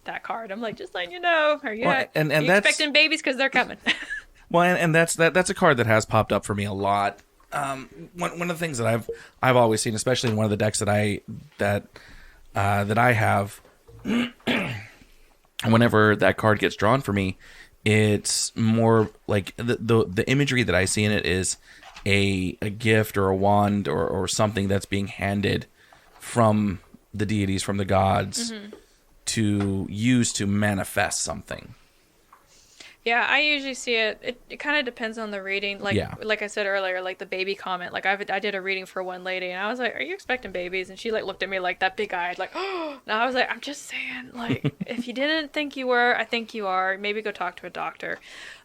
that card. I'm like, just letting you know. Are you that's expecting babies because they're coming? Well, and that's a card that has popped up for me a lot. One of the things that I've always seen, especially in one of the decks that I have, whenever that card gets drawn for me, it's more like the imagery that I see in it is a gift or a wand or something that's being handed from the deities, from the gods, to use to manifest something. Yeah, I usually see it. It kind of depends on the reading. Like I said earlier, like the baby comment. Like I did a reading for one lady, and I was like, "Are you expecting babies?" And she like looked at me like that big eyed, like, "Oh!" And I was like, "I'm just saying, like, if you didn't think you were, I think you are. Maybe go talk to a doctor."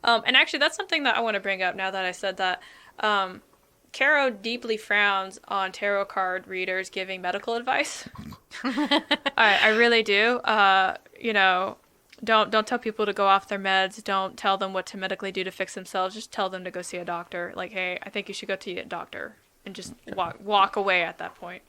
And actually, that's something that I want to bring up now that I said that. Carrow deeply frowns on tarot card readers giving medical advice. I really do. You know. Don't tell people to go off their meds. Don't tell them what to medically do to fix themselves. Just tell them to go see a doctor. Like, hey, I think you should go to a doctor, and just walk away at that point.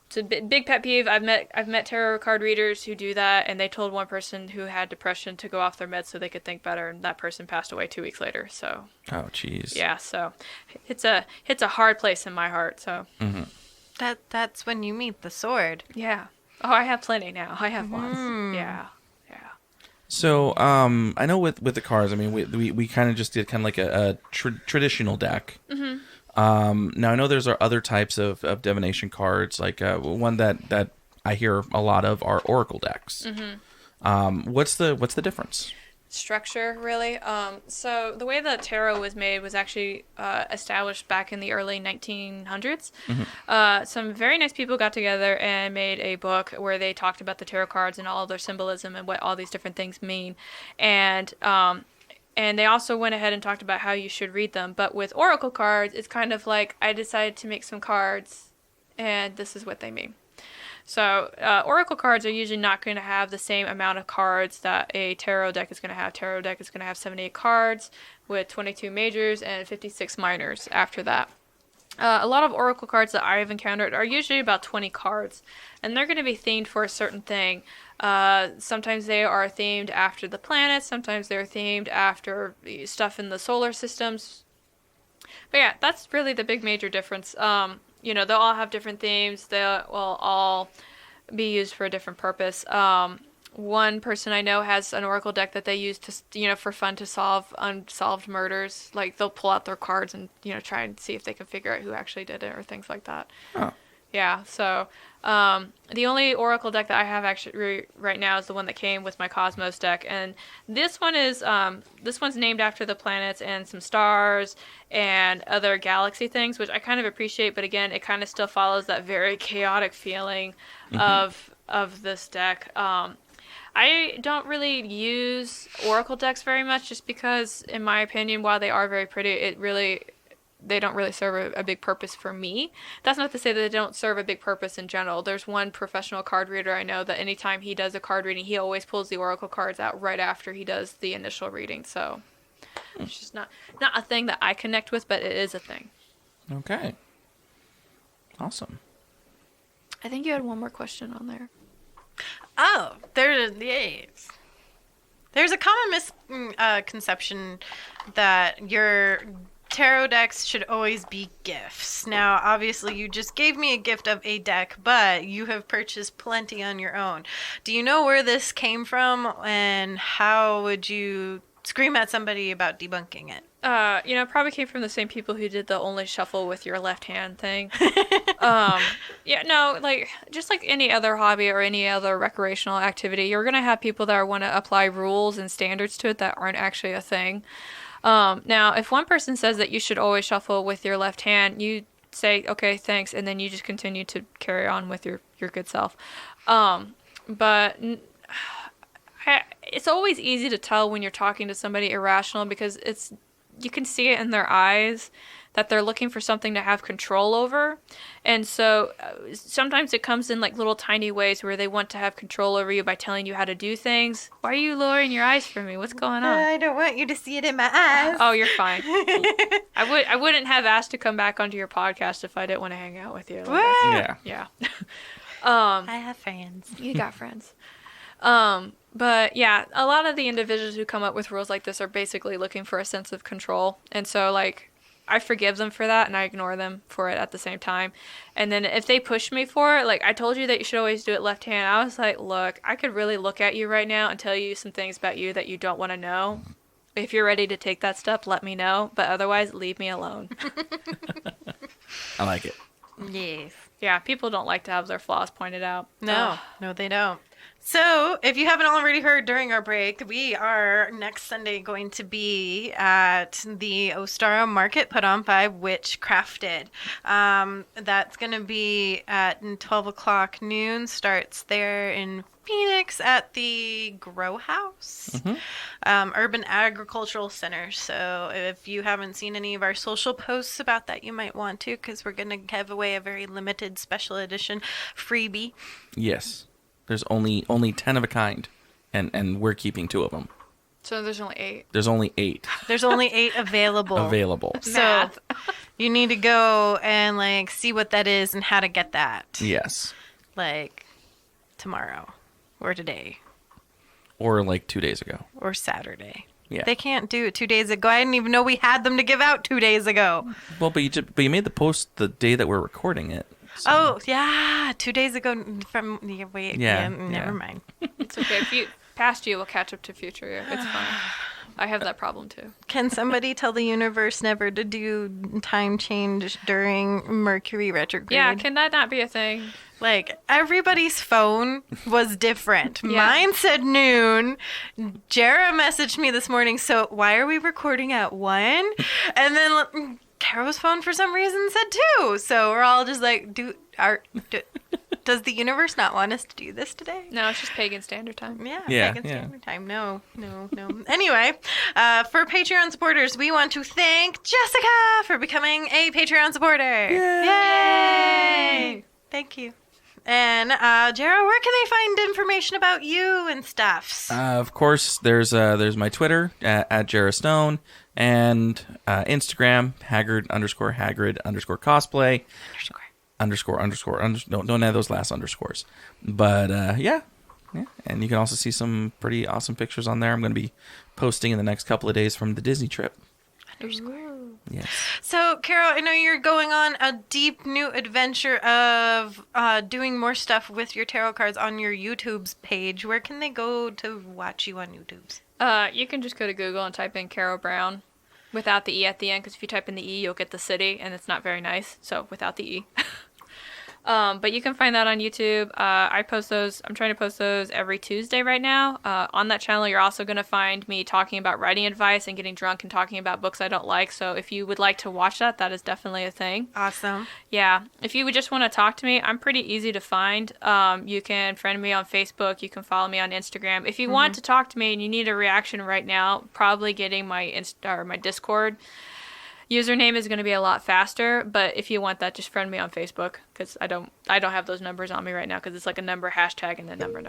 It's a big pet peeve. I've met tarot card readers who do that, and they told one person who had depression to go off their meds so they could think better, and that person passed away 2 weeks later. So. Oh, jeez. Yeah. So, it's a hard place in my heart. So. Mm-hmm. That's when you meet the sword. Yeah. Oh, I have plenty now. I have lots. Yeah. So, I know with the cards, I mean, we kind of just did kind of like a traditional deck. Mm-hmm. Now, I know there's other types of divination cards, like one that I hear a lot of are oracle decks. Mm-hmm. What's the difference? Structure, really. So the way that tarot was made was actually established back in the early 1900s. Mm-hmm. Some very nice people got together and made a book where they talked about the tarot cards and all of their symbolism and what all these different things mean. And they also went ahead and talked about how you should read them. But with oracle cards, it's kind of like I decided to make some cards, and this is what they mean. So, oracle cards are usually not going to have the same amount of cards that a tarot deck is going to have. Tarot deck is going to have 78 cards with 22 majors and 56 minors after that. A lot of oracle cards that I've encountered are usually about 20 cards, and they're going to be themed for a certain thing. Sometimes they are themed after the planets, sometimes they're themed after stuff in the solar systems. But yeah, that's really the big major difference. You know, they'll all have different themes. They will all be used for a different purpose. One person I know has an oracle deck that they use to, for fun to solve unsolved murders. Like, they'll pull out their cards and, try and see if they can figure out who actually did it or things like that. Oh. Yeah, so the only oracle deck that I have actually right now is the one that came with my Cosmos deck, and this one's named after the planets and some stars and other galaxy things, which I kind of appreciate. But again, it kind of still follows that very chaotic feeling of this deck. I don't really use oracle decks very much, just because, in my opinion, while they are very pretty, they don't really serve a big purpose for me. That's not to say that they don't serve a big purpose in general. There's one professional card reader I know that anytime he does a card reading, he always pulls the oracle cards out right after he does the initial reading. So it's just not a thing that I connect with, but it is a thing. Okay. Awesome. I think you had one more question on there. Oh, there's a common misconception that your tarot decks should always be gifts. Now, obviously, you just gave me a gift of a deck, but you have purchased plenty on your own. Do you know where this came from, and how would you scream at somebody about debunking it? It probably came from the same people who did the only shuffle with your left hand thing. Just like any other hobby or any other recreational activity, you're going to have people that want to apply rules and standards to it that aren't actually a thing. Now, if one person says that you should always shuffle with your left hand, you say, okay, thanks, and then you just continue to carry on with your good self. But it's always easy to tell when you're talking to somebody irrational, because you can see it in their eyes that they're looking for something to have control over. And so sometimes it comes in like little tiny ways where they want to have control over you by telling you how to do things. Why are you lowering your eyes from me? What's going on? I don't want you to see it in my eyes. Oh, you're fine. I wouldn't have asked to come back onto your podcast if I didn't want to hang out with you. Yeah. Yeah. I have friends. You got friends. But yeah, a lot of the individuals who come up with rules like this are basically looking for a sense of control. And so, like, I forgive them for that and I ignore them for it at the same time. And then if they push me for it, like, I told you that you should always do it left hand. I was like, look, I could really look at you right now and tell you some things about you that you don't want to know. If you're ready to take that step, let me know. But otherwise, leave me alone. I like it. Yes. Yeah, people don't like to have their flaws pointed out. No, no, they don't. So, if you haven't already heard during our break, we are next Sunday going to be at the Ostara Market put on by Witchcrafted. That's going to be at 12 o'clock noon. Starts there in Phoenix at the Grow House, Urban Agricultural Center. So if you haven't seen any of our social posts about that, you might want to, because we're going to give away a very limited special edition freebie. Yes. There's only 10 of a kind, and we're keeping 2 of them. So there's only 8. There's only 8. There's only 8 available. So Math. you need to go and like see what that is and how to get that. Yes. Like tomorrow or today Or like 2 days ago. or Saturday. Yeah. They can't do it 2 days ago. I didn't even know we had them to give out 2 days ago. Well, but you made the post the day that we're recording it. So. Oh, yeah. 2 days ago from... Yeah, wait. Yeah, Never mind. It's okay. Past you will catch up to future you. It's fine. I have that problem too. Can somebody tell the universe never to do time change during Mercury retrograde? Yeah, can that not be a thing? Like, everybody's phone was different. Yeah. Mine said noon. Jera messaged me this morning, so why are we recording at 1? And then Carrow's phone, for some reason, said 2. So we're all just like, does the universe not want us to do this today? No, it's just pagan standard time. Yeah, Yeah, Pagan yeah. Standard Time. No. Anyway, for Patreon supporters, we want to thank Jessica for becoming a Patreon supporter. Yay! Thank you. And Jera, where can they find information about you and stuff? Of course, there's my Twitter at Jera Stone, and Instagram Haggard_cosplay don't add those last underscores. But yeah, and you can also see some pretty awesome pictures on there. I'm going to be posting in the next couple of days from the Disney trip. Yes. So, Carol, I know you're going on a deep new adventure of doing more stuff with your tarot cards on your YouTube's page. Where can they go to watch you on YouTube's? You can just go to Google and type in Carrow Brown without the E at the end, because if you type in the E, you'll get the city, and it's not very nice. So without the E. But you can find that on YouTube. I post those. I'm trying to post those every Tuesday right now. On that channel, you're also going to find me talking about writing advice and getting drunk and talking about books I don't like. So if you would like to watch that, that is definitely a thing. Awesome. Yeah. If you would just want to talk to me, I'm pretty easy to find. You can friend me on Facebook. You can follow me on Instagram. If you want to talk to me and you need a reaction right now, probably getting my my Discord username is going to be a lot faster, but if you want that, just friend me on Facebook, because I don't have those numbers on me right now, because it's like a number, hashtag, and then number.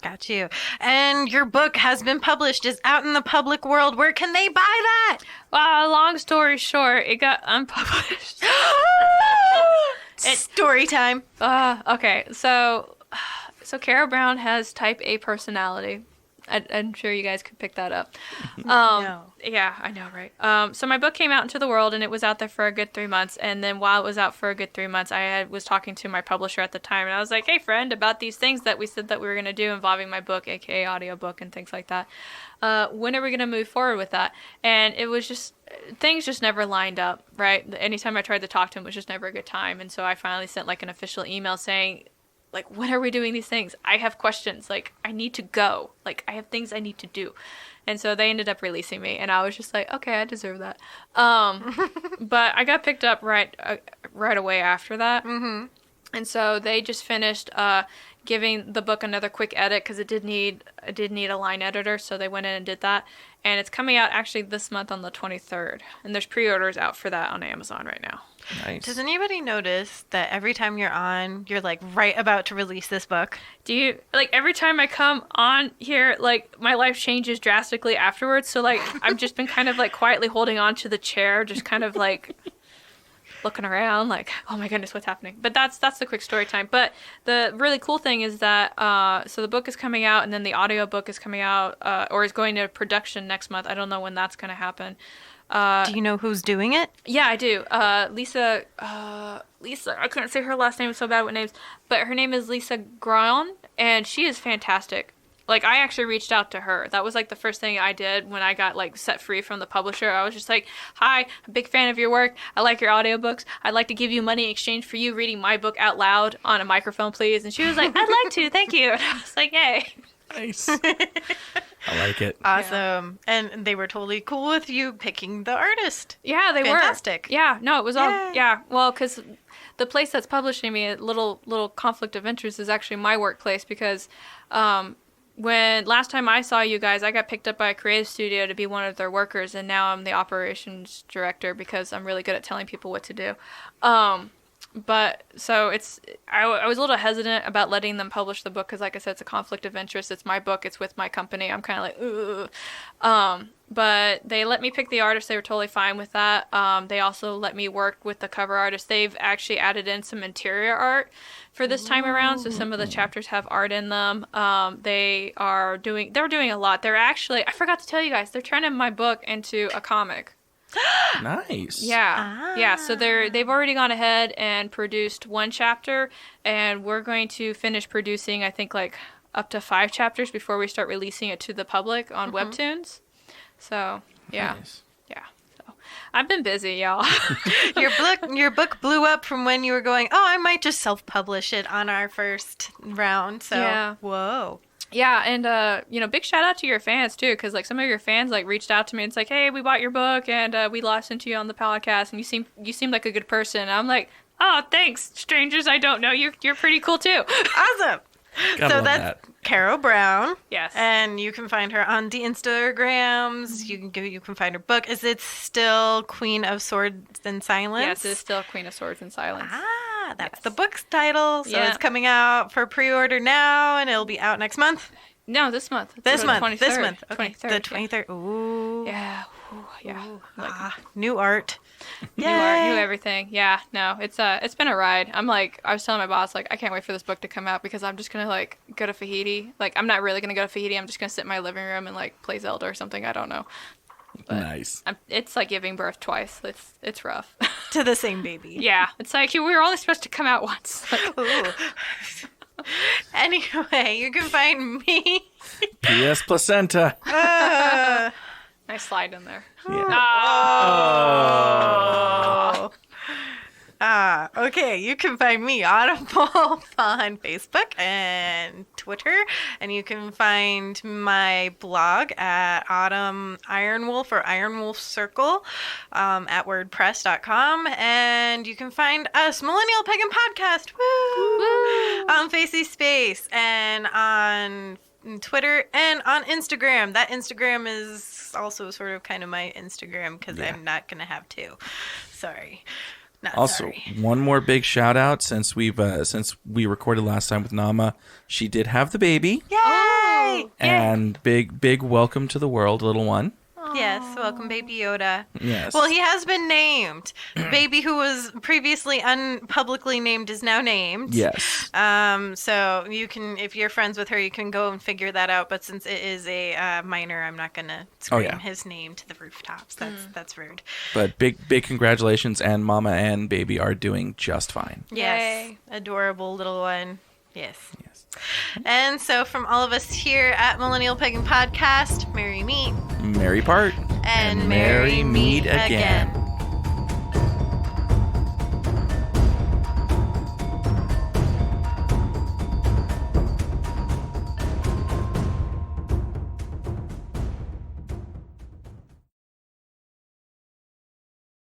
Got you. And your book has been published, is out in the public world. Where can they buy that? Well, long story short, it got unpublished. Story time. Okay, so Carrow Brown has type A personality. I'm sure you guys could pick that up. No. Yeah, I know, right? So my book came out into the world, and it was out there for a good 3 months. And then while it was out for a good 3 months, was talking to my publisher at the time, and I was like, "Hey, friend, about these things that we said that we were going to do involving my book, aka audiobook and things like that. When are we going to move forward with that?" And it was just things just never lined up, right? Anytime I tried to talk to him, it was just never a good time. And so I finally sent like an official email saying, like, when are we doing these things? I have questions. Like, I need to go. Like, I have things I need to do. And so they ended up releasing me, and I was just like, okay, I deserve that. But I got picked up right away after that. Mm-hmm. And so they just finished giving the book another quick edit, because it did need a line editor, so they went in and did that. And it's coming out actually this month on the 23rd. And there's pre-orders out for that on Amazon right now. Nice. Does anybody notice that every time you're on, you're like right about to release this book? Do you, like, every time I come on here, like, my life changes drastically afterwards. So, like, I've just been kind of, like, quietly holding on to the chair, just kind of, like, looking around, like, oh my goodness, what's happening? But that's the quick story time. But the really cool thing is that, so the book is coming out, and then the audio book is coming out, or is going to production next month. I don't know when that's going to happen. Do you know who's doing it? Yeah, I do. Lisa, I couldn't say her last name, it's so bad with names, but her name is Lisa Brown, and she is fantastic. Like, I actually reached out to her. That was, like, the first thing I did when I got, like, set free from the publisher. I was just like, hi, I'm a big fan of your work. I like your audiobooks. I'd like to give you money in exchange for you reading my book out loud on a microphone, please. And she was like, I'd like to, thank you. And I was like, yay. Nice. I like it. Awesome. Yeah. And they were totally cool with you picking the artist. Yeah, they Fantastic. were. Yeah, no, it was all, well, because the place that's publishing me, a little conflict of interest, is actually my workplace, because when last time I saw you guys, I got picked up by a creative studio to be one of their workers, and now I'm the operations director because I'm really good at telling people what to do. But so I was a little hesitant about letting them publish the book because, like I said, it's a conflict of interest. It's my book. It's with my company. I'm kind of like, ugh. But they let me pick the artist. They were totally fine with that. They also let me work with the cover artist. They've actually added in some interior art for this time around. So some of the chapters have art in them. They're doing a lot. They're actually, I forgot to tell you guys, they're turning my book into a comic. Nice. Yeah. Yeah. So they've already gone ahead and produced one chapter, and we're going to finish producing, I think, like up to 5 chapters before we start releasing it to the public on Webtoons. So, yeah. Nice. Yeah. So I've been busy, y'all. Your book blew up from when you were going, oh, I might just self-publish it on our first round. So, yeah. Whoa. Yeah, and, big shout out to your fans, too, because, like, some of your fans, like, reached out to me and it's like, hey, we bought your book and we listened to you on the podcast and you seem like a good person. And I'm like, oh, thanks, strangers I don't know. You're pretty cool, too. Awesome. Gotta love that. Carrow Brown. Yes. And you can find her on the Instagrams. You can find her book. Is it still Queen of Swords and Silence? Yes, it's still Queen of Swords and Silence. That's the book's title. So it's coming out for pre-order now, and it'll be out next month. No, this month. This month. 23rd. This month. Okay. 23rd, The 23rd. Ooh. Yeah. Ooh, yeah. New art. New art, new everything. Yeah. No, it's been a ride. I was telling my boss, like, I can't wait for this book to come out because I'm just gonna like go to Fahiti. Like, I'm not really gonna go to Fahiti. I'm just gonna sit in my living room and like play Zelda or something. I don't know. But nice. It's like giving birth twice. It's rough. To the same baby. Yeah. It's like we were only supposed to come out once. Like, ooh. Anyway, you can find me. P.S. Placenta. Nice slide in there. Yeah. Oh. Okay. You can find me, Audible, on Facebook and Twitter. And you can find my blog at Autumn Ironwolf or Ironwolf Circle at WordPress.com. And you can find us, Millennial Pagan Podcast, on Facey Space and on Twitter and on Instagram. That Instagram is also sort of kind of my Instagram because I'm not going to have 2. Sorry. Sorry. One more big shout out since we recorded last time with Nama. She did have the baby. Yay! And big welcome to the world, little one. Yes, welcome, Baby Yoda. Yes. Well, he has been named. The baby who was previously unpublicly named is now named. Yes. So you can, if you're friends with her, you can go and figure that out. But since it is a minor, I'm not gonna scream his name to the rooftops. That's rude. But big congratulations, and Mama and Baby are doing just fine. Yes, Yay. adorable little one. Yes. And so from all of us here at Millennial Pagan Podcast, merry meet. Merry part. And merry meet again.